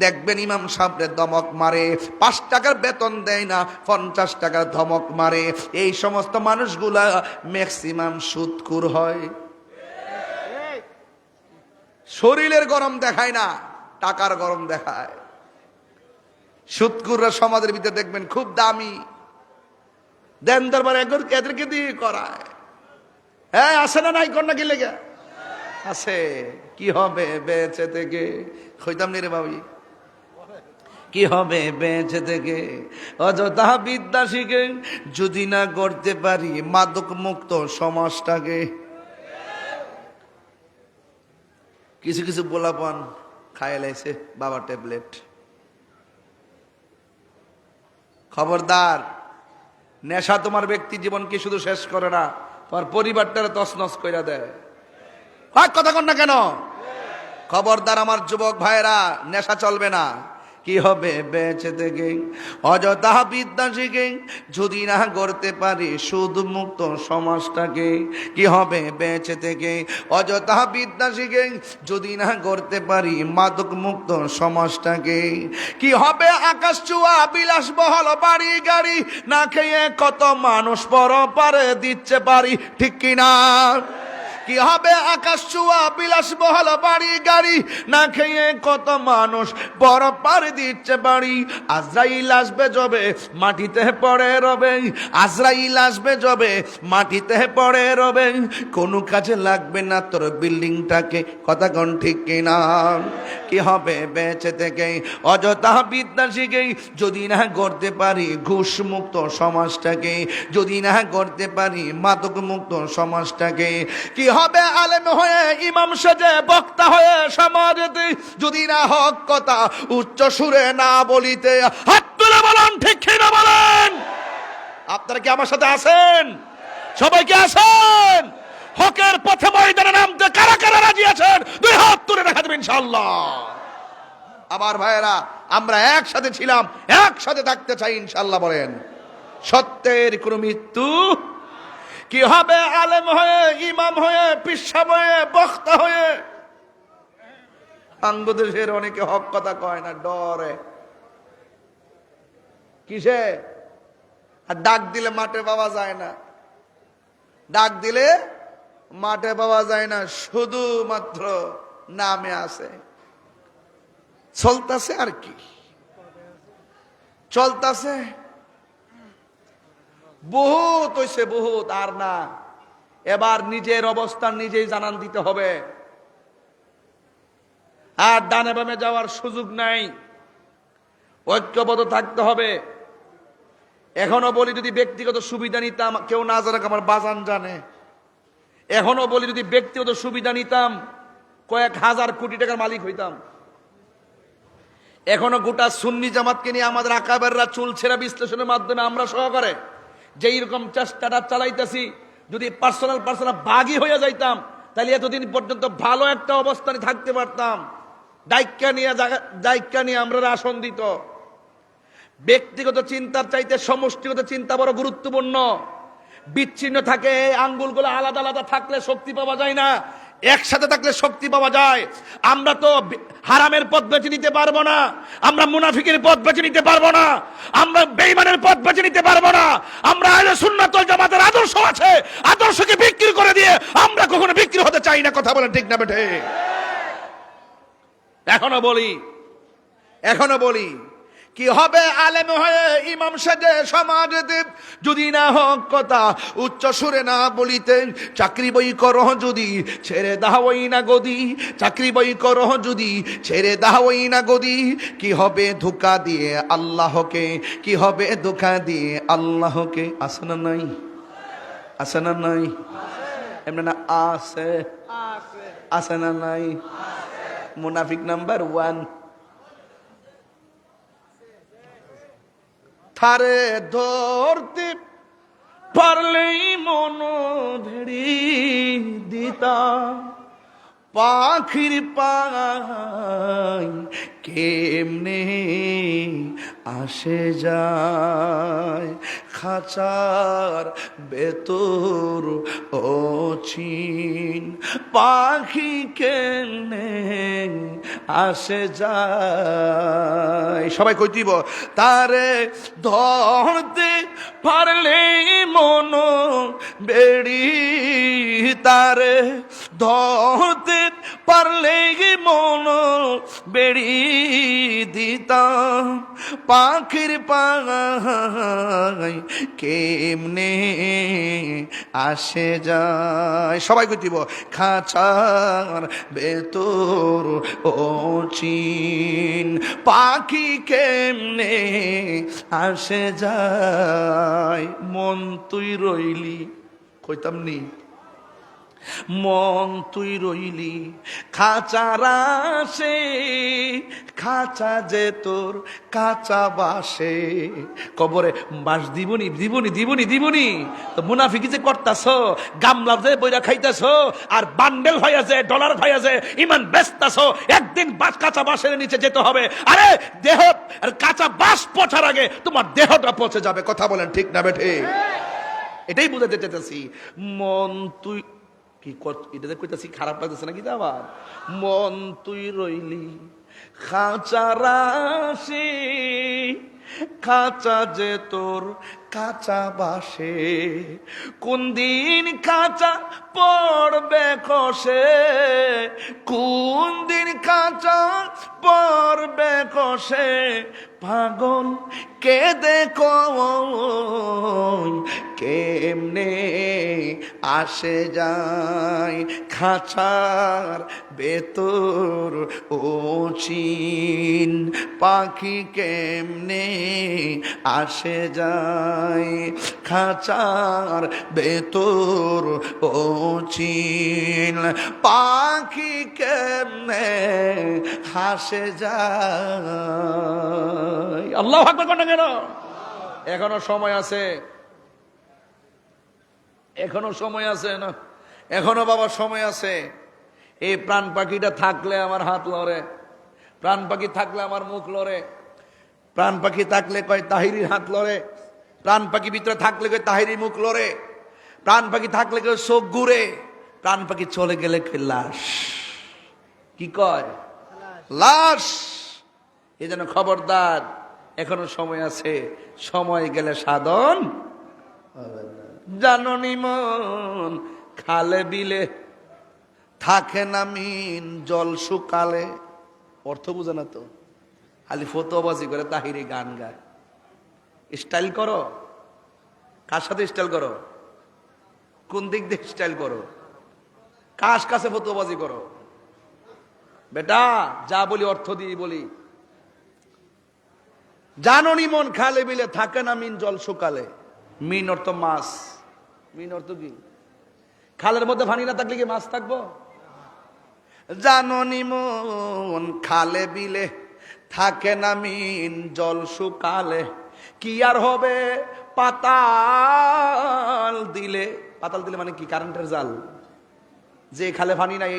দেখবেন ইমাম সাহেবের দমক ধমক মারে, 5 টাকার বেতন দেয় না, 50 টাকার ধমক মারে। এই সমস্ত মানুষগুলা ম্যাক্সিমাম সুদখোর হয়। শরীরের গরম দেখায় না, টাকার গরম দেখায়। সুদখোররা সমাজের ভিতরে দেখবেন খুব দামি, দেন দরবার এদেরকে দিয়ে করায়। হ্যাঁ, আসে না নাই কন্যা কি লেগে আছে? কি হবে বেঁচে থেকে? কইতাম নি রে ভাবি, কি হবে বেঁচে থেকে? অযথা বিদ্যা শিখে যদি না করতে পারি মাদক মুক্ত সমাজটাকে। কিছু কিছু পোলাপান খায় লাইছে বাবা ট্যাবলেট। খবরদার, নেশা তোমার ব্যক্তি জীবনকে শুধু শেষ করে না, তোমার পরিবারটারে তছনছ কইরা দেয়। কথা কন না কেন? খবরদার আমার যুবক ভাইরা, নেশা চলবে না। কি হবে বেঁচে থেকে? অযথা বিদ্যা শিখে যদি না করতে পারি সুদ মুক্ত সমাজটাকে। কি হবে বেঁচে থেকে? অযথা বিদ্যা শিখে যদি না করতে পারি মাদক মুক্ত সমাজটাকে। কি হবে আকাশ চুয়া বিলাসবহল বাড়ি গাড়ি, না খেয়ে কত মানুষ পরপারে দিচ্ছে পারি, ঠিক কিনা? কি হবে আকাশ চুয়া বিলাসবহল বাড়ি গাড়ি, না খেয়ে কত মানুষ বড় পারে দিচ্ছে বাড়ি। আজরাইল আসবে যবে মাটিতে পড়ে রবে, আজরাইল আসবে যবে মাটিতে পড়ে রবে, কোনো কাজে লাগবে না তোর বিল্ডিংটাকে। কথা কোন ঠিক কিনা? কি হবে বেঁচে থেকে? অযথা বিদ্যা শিখেই যদি না করতে পারি ঘুষ মুক্ত সমাজটাকে, যদি না করতে পারি মাদক মুক্ত সমাজটাকে। কি হবে আলেম হয়ে ইমাম সেজে বক্তা হয়ে সমাজেতে যদি না হক কথা উচ্চ সুরে না বলিতে। হাত তুলে বলেন ঠিক কিনা বলেন? আপনারা কি আমার সাথে আছেন? সবাই কি আছেন? হকের পথে ময়দানে নামতে কারা কারা রাজি আছেন? 2 হাত তুলে দেখা দেবেন ইনশাআল্লাহ। আমার ভাইয়েরা, আমরা একসাথে ছিলাম, একসাথে থাকতে চাই ইনশাআল্লাহ। বলেন সত্যের কোনো মৃত্যু। কি হবে আলেম হয়ে ইমাম হয়ে পিসাব হয়ে বক্তা হয়ে? বাংলাদেশের অনেকে হক কথা কয় না, ডরে। কিসে? আর ডাক দিলে মাঠে পাওয়া যায় না, ডাক দিলে মাঠে পাওয়া যায় না, শুধুমাত্র নামে আছে। চলতেছে আর কি, চলতেছে। বহুত হইছে, বহুত আর না। এবার নিজের অবস্থান নিজেই জানান দিতে হবে। আর ডানে বামে যাওয়ার সুযোগ নাই, ঐক্যবদ্ধ থাকতে হবে। এখনো বলি যদি ব্যক্তিগত সুবিধা নিতাম, কেউ না জানাক আমার বাজান জানে। এখনো বলি যদি ব্যক্তিগত সুবিধা নিতাম কয়েক হাজার কোটি টাকার মালিক হইতাম। এখনো গোটা সুন্নি জামাতকে নিয়ে আমাদের আকাবেররা চুল ছেঁড়া বিশ্লেষণের মাধ্যমে আমরা সহকারে যেই রকম চেষ্টাটা চালাইতেছি, যদি পার্সোনাল বাগি হয়ে যাইতাম তাহলে এতদিন পর্যন্ত ভালো একটা অবস্থানে থাকতে পারতাম। দায়িত্ব নিয়ে আমরা আসন দিত। ব্যক্তিগত চিন্তার চাইতে সমষ্টিগত চিন্তা বড় গুরুত্বপূর্ণ। বিচ্ছিন্ন থাকে আঙ্গুলগুলো আলাদা আলাদা থাকলে শক্তি পাওয়া যায় না, একসাথে থাকলে শক্তি পাওয়া যায়। আমরা তো হারামের পথ বেছে নিতে পারবো না, আমরা মুনাফিকের পথ বেছে নিতে পারবো না, আমরা বেঈমানের পথ বেছে নিতে পারবো না। আমরা আহলে সুন্নাত ওয়াল জামাতের আদর্শ আছে, আদর্শকে বিক্রি করে দিয়ে আমরা কখনো বিক্রি হতে চাই না। কথা বলেন ঠিক না বেঠে? এখনো বলি কি হবে আলেম হয়ে ইমাম সেজে সমাজে যদি না হক কথা উচ্চ সুরে না বলিতে। চাকরি বই করো যদি ছেড়ে দাওই না গদি, চাকরি বই করো যদি ছেড়ে দাওই না গদি। কি হবে ধোঁকা দিয়ে আল্লাহকে, কি হবে ধোঁকা দিয়ে আল্লাহকে। আছে না নাই? আছে না নাই? এমনি না আছে, আছে না নাই? মুনাফিক নাম্বার 1। থারে ধরতে পারলেই মন ভেড়ি দিতা, পাখির পাই কেমনে আসে যায়, খাঁচার ভেতর অচিন পাখি কেমনে আসে যায়। সবাই কই দিব তারে ধরতে পারলে মন বেড়ি, তারে ধরতে পারলে মন বেড়ি দিতাম পাখির পায় কেমনে আসে যায়। সবাই কইতিব খাঁচার ভেতর অচিন পাখি কেমনে আসে যায়। মন তুই রইলি, কইতাম নি মন তুই রইলি খাঁচার আসে, খাঁচা যে তোর কাঁচা বাসে। কবরে বাস দিবনি দিবনি দিবনি দিবনি, তো মুনাফিকি যে করতাছ, গামলা যে বইরা খাইতাছ, আর বান্ডেল হইয়াছে ডলার হইয়াছে ইমান বেচতাছ, একদিন বাস কাঁচা বাসের নিচে যেতে হবে। আরে দেহ আর কাঁচা বাস পচার আগে তোমার দেহটা পচে যাবে। কথা বলেন ঠিক না বেঠে? এটাই বুঝাতে চেতেছি। মন তুই কি এটা কইতাছি, খারাপ লাগতেছে নাকি? আবার মন তুই রইলি খাঁচার আসে, খাঁচা যে তোর কাঁচা বাসে। কোন দিন কাঁচা পড়বে কষে, কোন দিন কাঁচা পড়বে কষে, পাগল কে দেখো কেমনে আসে যায় খাঁচার ভেতর অচিন পাখি কেমনে আসে যায় খাঁচার ভেতর অচিন পাখি কেমনে হাসে যায়। আল্লাহু আকবার কোন কেন? এখনো সময় আছে, এখনো সময় আছে না, এখনো বাবা সময় আছে। এই প্রাণ পাখিটা থাকলে আমার হাত লড়ে, প্রাণ পাখি থাকলে আমার মুখ লড়ে, প্রাণ পাখি থাকলে কয় তাহিরির হাত লড়ে, প্রাণ পাখি ভিতরে থাকলে কয় তাহিরির মুখ লড়ে, প্রাণ পাখি থাকলে কয় চোখ ঘুরে, প্রাণ পাখি চলে গেলে কয় লাশ। কি কয়? লাশ। এই জন্য খবরদার, এখনো সময় আছে, সময় গেলে সাধন জাননি মন খালে বিলে থাকে না মিন জল শুকালে। অর্থ বুঝে না তো, খালি ফতোবাজি করে তাহিরি গান গায়। স্টাইল করো, কার সাথে স্টাইল করো? কোন দিক দিয়ে স্টাইল করো? কার কাছে ফতোবাজি করো? বেটা যা বলি অর্থ দিয়ে বলি। জাননি মন খালে বিলে থাকে না মিন জল শুকালে। মিন অর্থ মাছ। মিন অর্থ কি? খালের মধ্যে পানি না থাকলে কি মাছ থাকবো? জাননি মন খালে বিলে থাকে না মিন জল শুকালে। কি আর হবে পাতাল দিলে? পাতাল দিলে মানে কি? কারেন্টের জাল। যে খালে পানি নাই,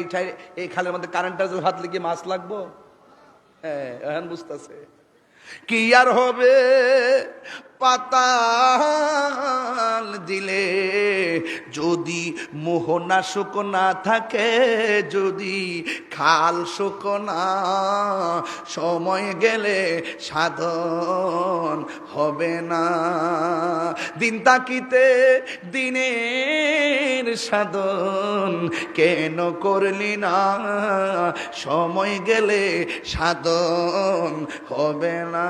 এই খালের মধ্যে কারেন্টের জাল হাতলে কি মাছ লাগবো? হ্যাঁ, এখন বুঝতেছে। কি আর হবে পাতাল দিলে যদি মোহনা শুকনা থাকে, যদি খাল শুকনা, সময় গেলে সাধন হবে না। দিন তাকিতে দিনের সাধন কেন করলি না? সময় গেলে সাধন হবে না।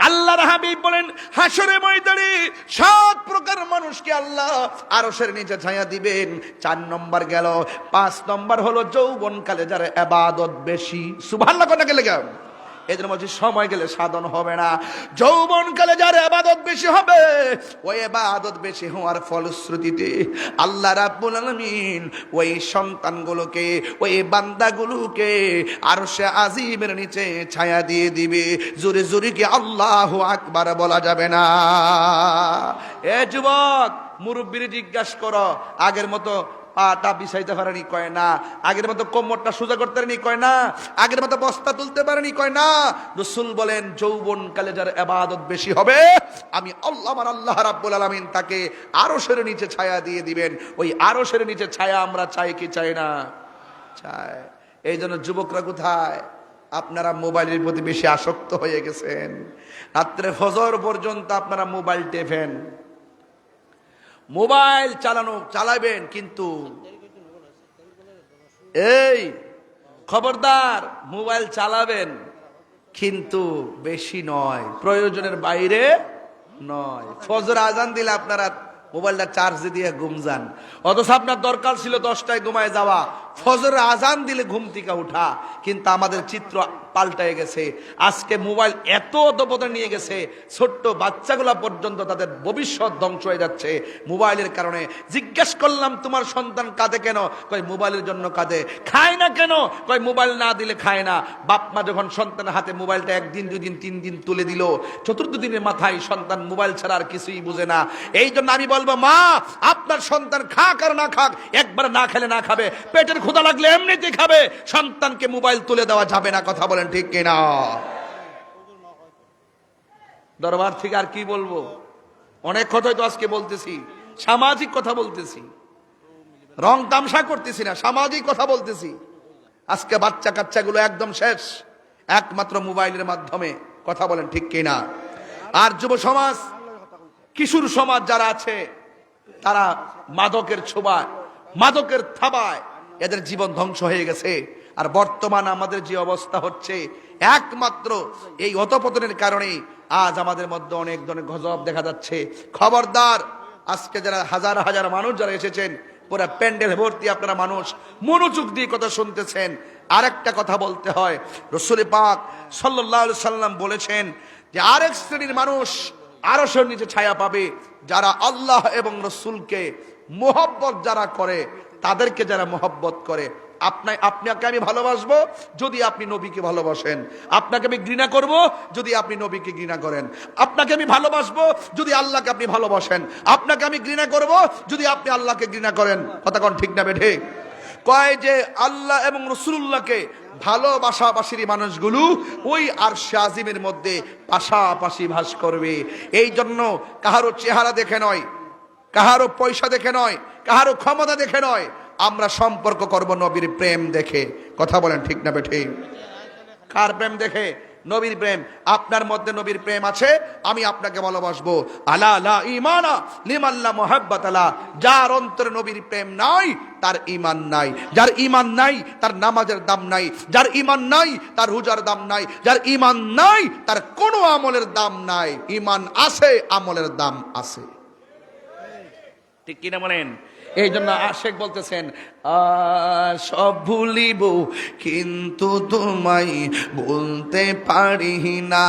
আল্লাহর হাবিব বলেন হাসরে ময়দানে 7 প্রকার মানুষকে আল্লাহ আরশের নিচে ছায়া দিবেন। 4 নম্বর গেল। 5 নম্বর হলো যৌবনকালে যার ইবাদত বেশি। সুবহানাল্লাহ কোন গেলে গেল? এদের মধ্যে সময় গেলে সাধন হবে না। যৌবনকালে যার ইবাদত বেশি হবে, ওই ইবাদত বেশি হওয়ার ফলশ্রুতিতে আল্লাহ রাব্বুল আলামিন ওই সন্তানগুলোকে, ওই বান্দাগুলোকে আরশে আজিমের নিচে ছায়া দিয়ে দিবে। জোরে জোরে কি আল্লাহু আকবার বলা যাবে না? এ যুবক, মুরব্বিরে জিজ্ঞাসা করো, আগের মতো পাটা বিছাইতে পারেনি কয় না, আগের মতো কোমরটা সোজা করতে পারেনি কয় না, আগের মতো বস্তা তুলতে পারেনি কয় না। রাসূল বলেন যৌবনকালে যার ইবাদত বেশি হবে, আমি আল্লাহ রাব্বুল আলামিন তাকে আরশের নিচে ছায়া দিয়ে দিবেন। ওই আরশের নিচে ছায়া আমরা চাই কি চাই না? চাই। এই জন্য যুবকরা কোথায়? আপনারা মোবাইলের প্রতি বেশি আসক্ত হয়ে গেছেন। রাত্রে ফজর পর্যন্ত আপনারা মোবাইল টেপেন। মোবাইল চালাবেন, কিন্তু এই খবরদার, মোবাইল চালাবেন কিন্তু বেশি নয়, প্রয়োজনের বাইরে নয়। ফজর আজান দিলে আপনারা মোবাইলটা চার্জে দিয়ে ঘুম যান, অথচ আপনার দরকার ছিল 10টায় ঘুমায় যাওয়া, ফজর আজান দিলে ঘুম থেকে উঠা। কিন্তু আমাদের চিত্র পাল্টায় গেছে। আজকে মোবাইল এত অধপতন নিয়ে গেছে, ছোট্ট বাচ্চাগুলা পর্যন্ত তাদের ভবিষ্যৎ ধ্বংস হয়ে যাচ্ছে মোবাইলের কারণে। জিজ্ঞেস করলাম, তোমার সন্তান কাঁদে কেন? কয় মোবাইলের জন্য কাঁদে। খায় না কেন? কয় মোবাইল না দিলে খায় না। বাপ মা যখন সন্তানের হাতে মোবাইলটা 1 দিন 2 দিন 3 দিন তুলে দিল, 4th দিনের মাথায় সন্তান মোবাইল ছাড়া আর কিছুই বুঝে না। এই জন্য আমি বলবো, মা, আপনার সন্তান খাক আর না খাক, একবার না খেলে না খাবে, পেটের ক্ষুধা লাগলে এমনিতে খাবে, সন্তানকে মোবাইল তুলে দেওয়া যাবে না। কথা বলেন ঠিক কিনা? দরবার থেকে আর কি বলবো? অনেক কথাই তো আজকে বলতেছি, সামাজিক কথা বলতেছি, রং তামসা করতেছি না, সামাজিক কথা বলতেছি। আজকে বাচ্চা কাচ্চাগুলো একদম শেষ, একমাত্র মোবাইলের মাধ্যমে। কথা বলেন ঠিক কিনা? আর যুব সমাজ, কিশোর সমাজ যারা আছে, তারা মাদকের ছোঁয়ায়, মাদকের থাবায় এদের জীবন ধ্বংস হয়ে গেছে। আর বর্তমান আমাদের যে অবস্থা হচ্ছে, একমাত্র এই অধপতনের কারণে আজ আমাদের মধ্যে অনেক ধরনের গজব দেখা যাচ্ছে। খবরদার, আজকে যারা হাজার হাজার মানুষ যারা এসেছেন, পুরো প্যান্ডেল ভর্তি আপনারা মানুষ মনোযোগ দিয়ে কথা শুনতেছেন। আরেকটা কথা বলতে হয়, রাসূল পাক সাল্লাল্লাহু আলাইহি সাল্লাম বলেছেন যে আরেক শ্রেণীর মানুষ আরশের নিচে ছায়া পাবে, যারা আল্লাহ এবং রাসূলকে মোহব্বত যারা করে, তাদেরকে যারা মোহব্বত করে। আপনাকে আমি ভালোবাসবো যদি আপনি নবীকে ভালোবাসেন, আপনাকে আমি ঘৃণা করব যদি আপনি নবীকে ঘৃণা করেন, আপনাকে আমি ভালোবাসবো যদি আল্লাহকে আপনি ভালোবাসেন, আপনাকে আমি ঘৃণা করব যদি আপনি আল্লাহকে ঘৃণা করেন। কথা কোন ঠিক না বেঠে? কয় যে আল্লাহ এবং রাসূলুল্লাহকে ভালোবাসাবাসীর মানুষগুলো ওই আরশে আজিমের মধ্যে পাশাপাশি বাস করবে। এই জন্য কাহারো চেহারা দেখে নয়, কাহারো পয়সা দেখে নয়, কাহারো ক্ষমতা দেখে নয়, আমরা সম্পর্ক করব নবীর প্রেম দেখে। কথা বলেন ঠিক না বেঠে? কার প্রেম দেখে? নবীর প্রেম। আপনার মধ্যে নবীর প্রেম আছে, আমি আপনাকে ভালোবাসবো। আলা লা ঈমানা লিমান লা মুহাব্বাতা লা। যার অন্তরে নবীর প্রেম নাই, তার ঈমান নাই। যার ঈমান নাই, তার নামাজের দাম নাই। যার ঈমান নাই, তার রোজার দাম নাই। যার ঈমান নাই, তার কোনো আমলের দাম নাই। ঈমান আছে, আমলের দাম আছে। ঠিক কিনা বলেন? এই জন্য আশেক বলতেছেন, সব ভুলিব কিন্তু তোমায় বলতে পারি না।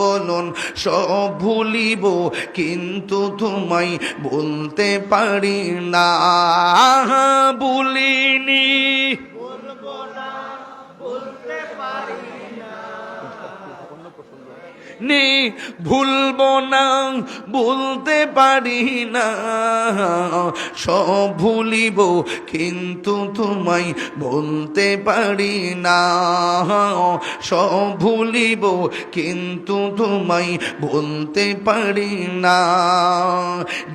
বলুন, সব ভুলিব কিন্তু তোমায় বলতে পারি না। ভুলিনি, বলবো না, বলতে পারি না। ভুলবো না, বলতে পারি না। সব ভুলিব কিন্তু তোমায় বলতে পারি না। সব ভুলিব কিন্তু তোমায় বলতে পারি না।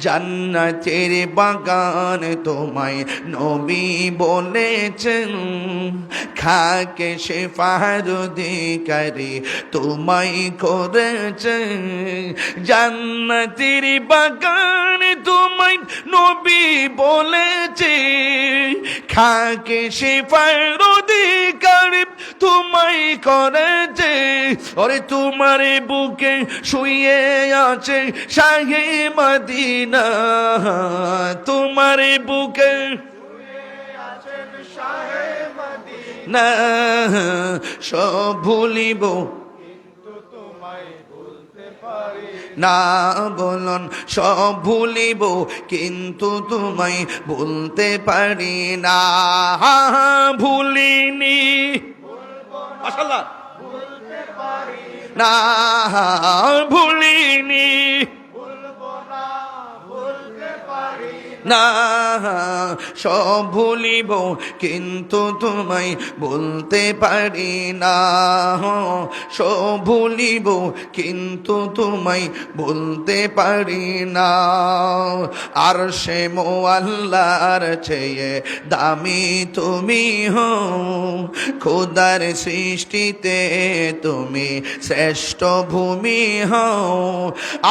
জান্নাতের বাগান তোমায় নবী বলেছেন, খাকে শেফার অধিকারী তোমায় করেছে। জান্নাতের বাগান তোমায় নবী বলেছে, খাকে শেফার অধিকারী তোমায় করেছে। ওরে তোমার বুকে শুয়ে আছে শাহে মদিনা, তোমার বুকে না। সব ভুলিব না, বলুন, সব ভুলিব কিন্তু তোমায় বলতে পারি না। ভুলিনি, মাশাআল্লাহ, না ভুলিনি, না সব ভুলিব কিন্তু তোমায় বলতে পারি না, সব ভুলিব কিন্তু তোমায় বলতে পারি না। আর সে মোয়াল্লার চেয়ে দামি তুমি হও, খোদার সৃষ্টিতে তুমি শ্রেষ্ঠ ভূমি হও।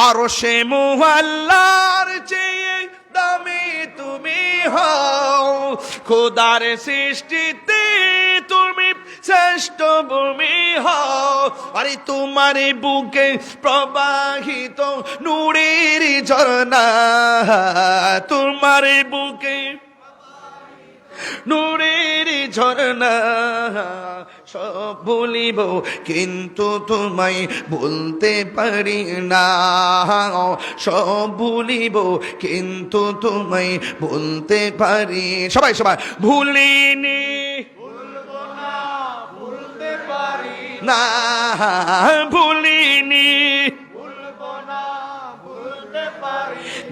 আর সে মোয়াল্লার চেয়ে দামি তুমি হও, খোদার সৃষ্টিতে তুমি শ্রেষ্ঠ ভূমি হও। আরে তোমার বুকে প্রবাহিত নূরের ঝর্ণা, তোমার বুকে নূরের ঝর্ণা, সব ভুলিব কিন্তু তোমায় বলতে পারি না, সব ভুলিব কিন্তু তোমায় বলতে পারি। সবাই সবাই ভুলিনি না, ভুলিনি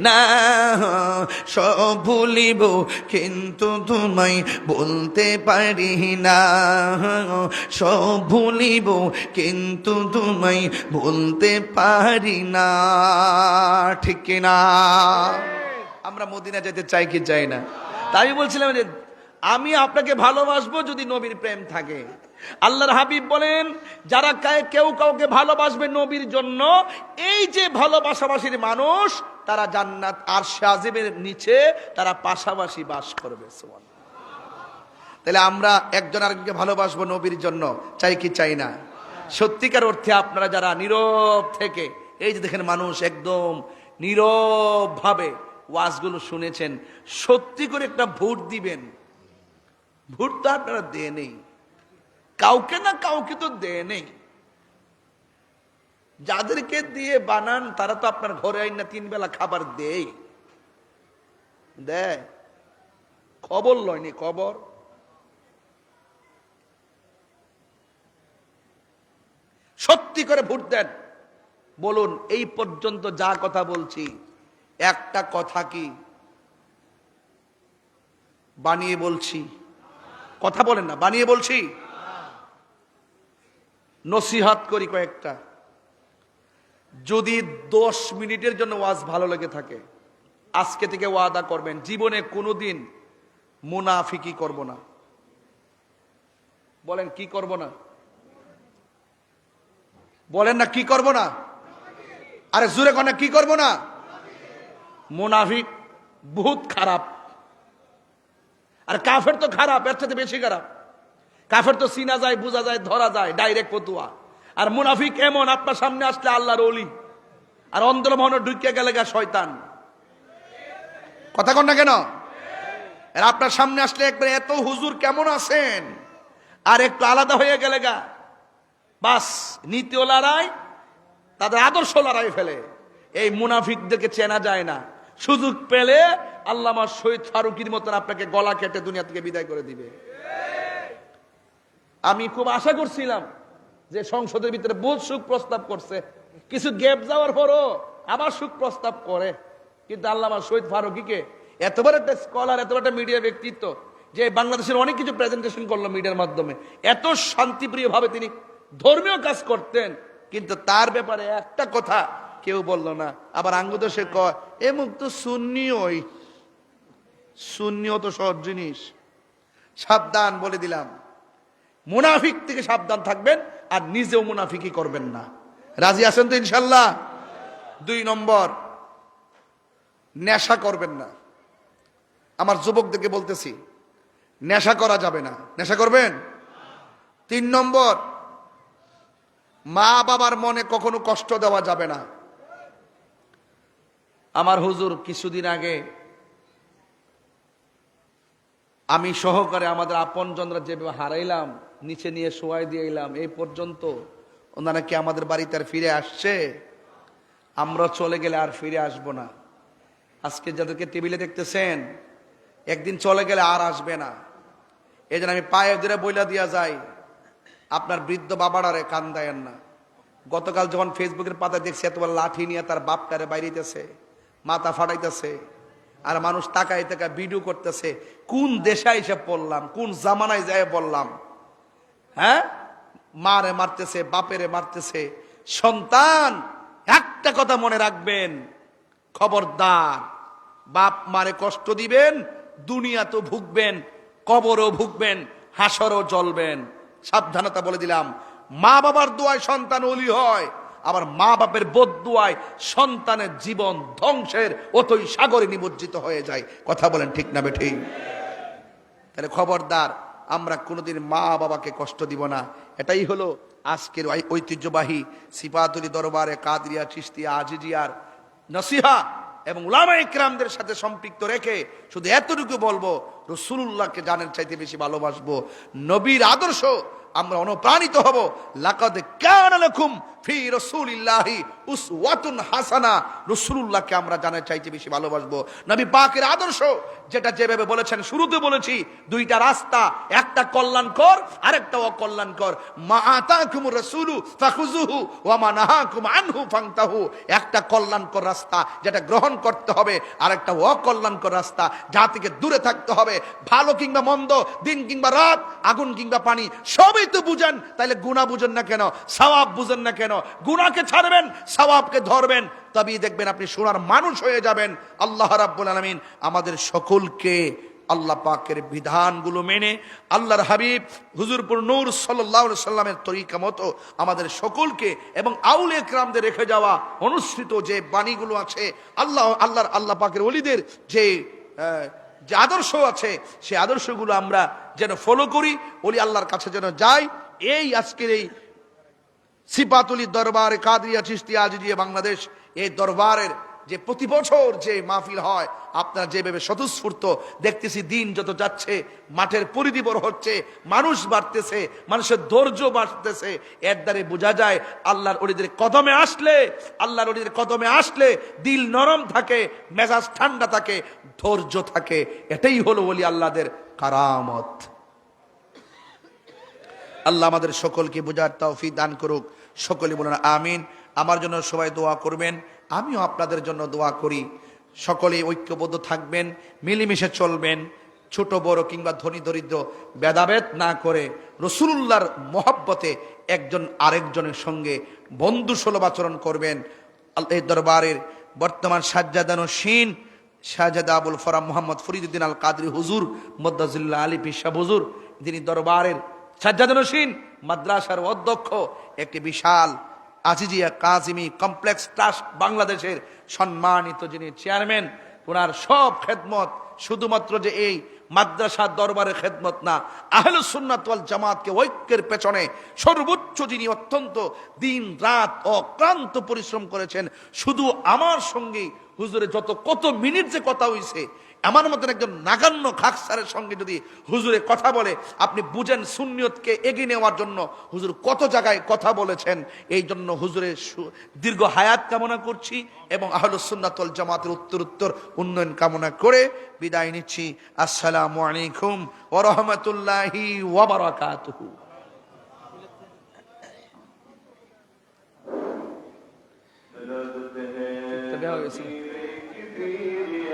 না, সব ভুলিব কিন্তু তোমায় বলতে পারি না, সব ভুলিব কিন্তু তোমায় বলতে পারি না। ঠিক কিনা? আমরা মদিনা যেতে চাই কি চাই না? তাই আমি বলছিলাম যে আমি আপনাকে ভালোবাসবো যদি নবীর প্রেম থাকে। আল্লাহর হাবিব বলেন, যারা কেউ কাউকে ভালোবাসবে নবীর জন্য, এই যে ভালোবাসাবাসীর মানুষ, তারা জান্নাত আরশে আজিমের নিচে তারা পাশাপাশি বাস করবে। সুবহানাল্লাহ। তাহলে আমরা একজন আরেকজনকে ভালোবাসবো নবীর জন্য, চাই কি চাই না? সত্যিকার অর্থে আপনারা যারা নীরব থেকে, এই যে দেখেন মানুষ একদম নীরব ভাবে ওয়াজগুলো শুনেছেন, সত্যি করে একটা ভোট দিবেন। ভোট তো আপনারা দেয় নেই, কাউকে না কাউকে তো দেয় নেই। যাদেরকে দিয়ে বানান তারা তো আপনার ঘরে আইন না 3 বেলা খাবার দেয়, খবর লয়নি, খবর। সত্যি করে ভোট দেন। বলুন, এই পর্যন্ত যা কথা বলছি, একটা কথা কি বানিয়ে বলছি? কথা বলেন না, বানিয়ে বলছি? নসিহত করি কয়েকটা। যদি 10 মিনিটের জন্য ওয়াজ ভালো লেগে থাকে, আজকে থেকে ওয়াদা করবেন জীবনে কোনোদিন মুনাফিকি করব না। বলেন কি করব না? বলেন না কি করব না? আরে জোরে কোন কি করব না? মুনাফিক বহুত খারাপ। আর কাফের তো খারাপ, এর থেকে বেশি খারাপ। কাফের তো চিনা যায়, বোঝা যায়, ধরা যায়, ডাইরেক্ট ফতুয়া। আর মুনাফিক এমন, আপনার সামনে আসলে আল্লাহর ওলি, আর অন্তর মনে ঢুকে গেলে গা শয়তান। কথা কন না কেন? আর আপনার সামনে আসলে একবার এত হুজুর কেমন আছেন, আর একটু আলাদা হয়ে গেলে গা বাস নীতিও লড়াই, তাদের আদর্শ লড়াই ফেলে। এই মুনাফিকদেরকে চেনা যায় না। সুযোগ পেলে আল্লামা শহীদ ফারুকীর মতন আপনাকে গলা কেটে দুনিয়া থেকে বিদায় করে দিবে। আমি খুব আশা করছিলাম যে সংসদের ভিতরে বহুত সুখ প্রস্তাব করছে, কিছু গ্যাপ যাওয়ার পরও আবার সুখ প্রস্তাব করে, কিন্তু আল্লামা শহীদ ফারুকীকে এত বড় একটা স্কলার, এত বড় একটা মিডিয়া ব্যক্তিত্ব, যে বাংলাদেশের অনেক কিছু প্রেজেন্টেশন করলো মিডিয়ার মাধ্যমে, এত শান্তিপ্রিয় ভাবে তিনি ধর্মীয় কাজ করতেন, কিন্তু তার ব্যাপারে একটা কথা কেউ বললো না। আবার আঙ্গুদেশে কয় এ মুখ তো সুন্নিও তো সহজ জিনিস। সাবধান বলে দিলাম, মুনাফিক থেকে সাবধান থাকবেন, আর নিজেও মুনাফিকি করবেন না। রাজি আছেন তো ইনশাল্লাহ? 2 নম্বর, নেশা করবেন না। আমার যুবকদেরকে বলতেছি, নেশা করা যাবে না। নেশা করবেন? 3 নম্বর, মা বাবার মনে কখনো কষ্ট দেওয়া যাবে না। আমার হুজুর কিছুদিন আগে আমি সহকারে আমাদের আপনজনরা যেভাবে হারাইলাম, নিচে নিয়ে শোয়াই দিয়ে এলাম, এই পর্যন্ত ওনারা কি আমাদের বাড়িতে আর ফিরে আসছে? আমরা চলে গেলে আর ফিরে আসব না। আজকে যাদেরকে টেবিলে দেখতেছেন, একদিন চলে গেলে আর আসবে না। এই জন্য আমি পায়ে ধরে বইলা দিয়া যাই, আপনার বৃদ্ধ বাবাটারে কান্দায়েন না। গতকাল যখন ফেসবুকের পাতা দেখছি এতবার লাঠি নিয়ে তার বাপটারে বাইরেতেছে, মাথা ফাটাইতেছে, আর মানুষ তাকায় তাকায় ভিডিও করতেছে, কোন দেশে এসে পড়লাম, কোন জামানায় যায় বললাম। হ্যাঁ, মারে মারতেছে, বাপেরে মারতেছে। সন্তান একটা কথা মনে রাখবেন, খবরদার, বাপ মারে কষ্ট দিবেন, দুনিয়া তো ভুগবেন, কবরও ভুগবেন, হাসরও জ্বলবেন। সাবধানতা বলে দিলাম। মা বাবার দোয়ায় সন্তান ওলি হয়, আবার মা বাপের বদদুয়ায় সন্তানের জীবন ধ্বংসের অতই সাগরে নিমজ্জিত হয়ে যায়। কথা বলেন ঠিক না বেঠিক? তাহলে খবরদার, আমরা কোনোদিন মা বাবাকে কষ্ট দিব না। এটাই হলো আজকের ঐতিহ্যবাহী সিফাতুলি দরবারে কাদরিয়া চিশতিয়া আজিজিয়ার নসিহা এবং উলামা ইকরামদের সাথে সম্পৃক্ত রেখে শুধু এতটুকু বলবো, রাসূলুল্লাহকে জানের চাইতে বেশি ভালোবাসবো, নবীর আদর্শ আমরা অনুপ্রাণিত হব। লাকাদ কানা লাকুম ফি রাসূলিল্লাহি উসওয়াতুন হাসানা। রাসূলুল্লাহকে আমরা জানার চাইতে বেশি ভালোবাসবো। নবী পাকের আদর্শ যেটা যেভাবে বলেছেন, শুরুতে বলেছি দুইটা রাস্তা, একটা কল্যাণকর আরেকটা অকল্যাণকর। মা আতাকুমুর রাসূলু ফাখুযুহু ওয়া মা নাহাকুম আনহু ফান্তাহু। একটা কল্যাণকর রাস্তা যেটা গ্রহণ করতে হবে, আরেকটা অকল্যাণকর রাস্তা যা থেকে দূরে থাকতে হবে। ভালো কিংবা মন্দ, দিন কিংবা রাত, আগুন কিংবা পানি, সবই তো বুঝেন, তাইলে গুনাহ বুঝেন না কেন? সওয়াব বুঝেন না কেন? গুনাহকে ছাড়বেন, সওয়াবকে ধরবেন, তবেই দেখবেন আপনি সোনার মানুষ হয়ে যাবেন। আল্লাহ রাব্বুল আলামিন আমাদের সকলকে আল্লাহ পাকের বিধানগুলো মেনে আল্লাহর হাবিব হুজুরপুর নূর সাল্লাল্লাহু আলাইহি সাল্লামের তরিকা মতো আমাদের সকলকে এবং আউলিয়া কিরামদের রেখে যাওয়া অনুসৃত যে বাণীগুলো আছে, আল্লাহ পাকের ওলিদের যে আদর্শ আছে, সেই আদর্শগুলো আমরা যেন ফলো করি, ওলি আল্লাহর কাছে যেন যাই। এই আজকের এই সিফাতুলি দরবার কাদরিয়া চিশতিয়া আজিজিয়া বাংলাদেশ, এই দরবারের যে প্রতি বছর যে মাহফিল হয়, আপনারা যেভাবে স্বতঃস্ফূর্ত দেখতেছি, দিন যত যাচ্ছে মাঠের পরিধি বড় হচ্ছে, মানুষ বাড়তেছে, মানুষের ধৈর্য বাড়তেছে। এর দ্বারে বোঝা যায় আল্লাহর ওলিদের কদমে আসলে, আল্লাহর ওলিদের কদমে আসলে দিল নরম থাকে, মেজাজ ঠান্ডা থাকে, ধৈর্য থাকে। এটাই হলো ওলি আল্লাহদের কারামত। আল্লাহ আমাদের সকলকে বোঝার তৌফিক দান করুক। সকলে বলেন আমিন। আমার জন্য সবাই দোয়া করবেন, আমিও আপনাদের জন্য দোয়া করি। সকলে ঐক্যবদ্ধ থাকবেন, মিলেমিশে চলবেন, ছোট বড় কিংবা ধনী দরিদ্র ভেদাভেদ না করে রাসূলুল্লাহর মহব্বতে একজন আরেকজনের সঙ্গে বন্ধুসুলভ আচরণ করবেন। এই দরবারের বর্তমান সাজ্জাদানশীন শাহজাদা আবুল ফরাম মোহাম্মদ ফরিদুদ্দিন আল কাদরি হুজুর মদ্দাজিল্লাহ আলী পিসা হুজুর, যিনি দরবারের সাজ্জাদানশীন মাদ্রাসার অধ্যক্ষ, একটি বিশাল আজিজিয়া কাজিমি কমপ্লেক্স ট্রাস্ট বাংলাদেশের সম্মানিত যিনি চেয়ারম্যান, ওনার সব খেদমত শুধুমাত্র যে এই মাদ্রাসার দরবারের খেদমত না, আহলুস সুন্নাত ওয়াল জামাতকে ঐক্যের পেছনে সর্বোচ্চ যিনি অত্যন্ত দিন রাত অক্লান্ত পরিশ্রম করেছেন। শুধু আমার সঙ্গে হুজুরের কত মিনিট যে কথা হইছে, আমার মতন একজন নাগান্য খাকসারের সঙ্গে যদি হুজুরে কথা বলে, আপনি বুঝেন সুন্নিয়তকে এগিয়ে নেওয়ার জন্য হুজুর কত জায়গায় কথা বলেছেন। এই জন্য হুজুরের দীর্ঘ হায়াত কামনা করছি এবং আহলুস সুন্নাত ওয়াল জামাতের উত্তর উন্নয়ন কামনা করে বিদায় নিচ্ছি। আসসালামু আলাইকুম ওয়া রাহমাতুল্লাহি ওয়া বারাকাতুহু। Thank you.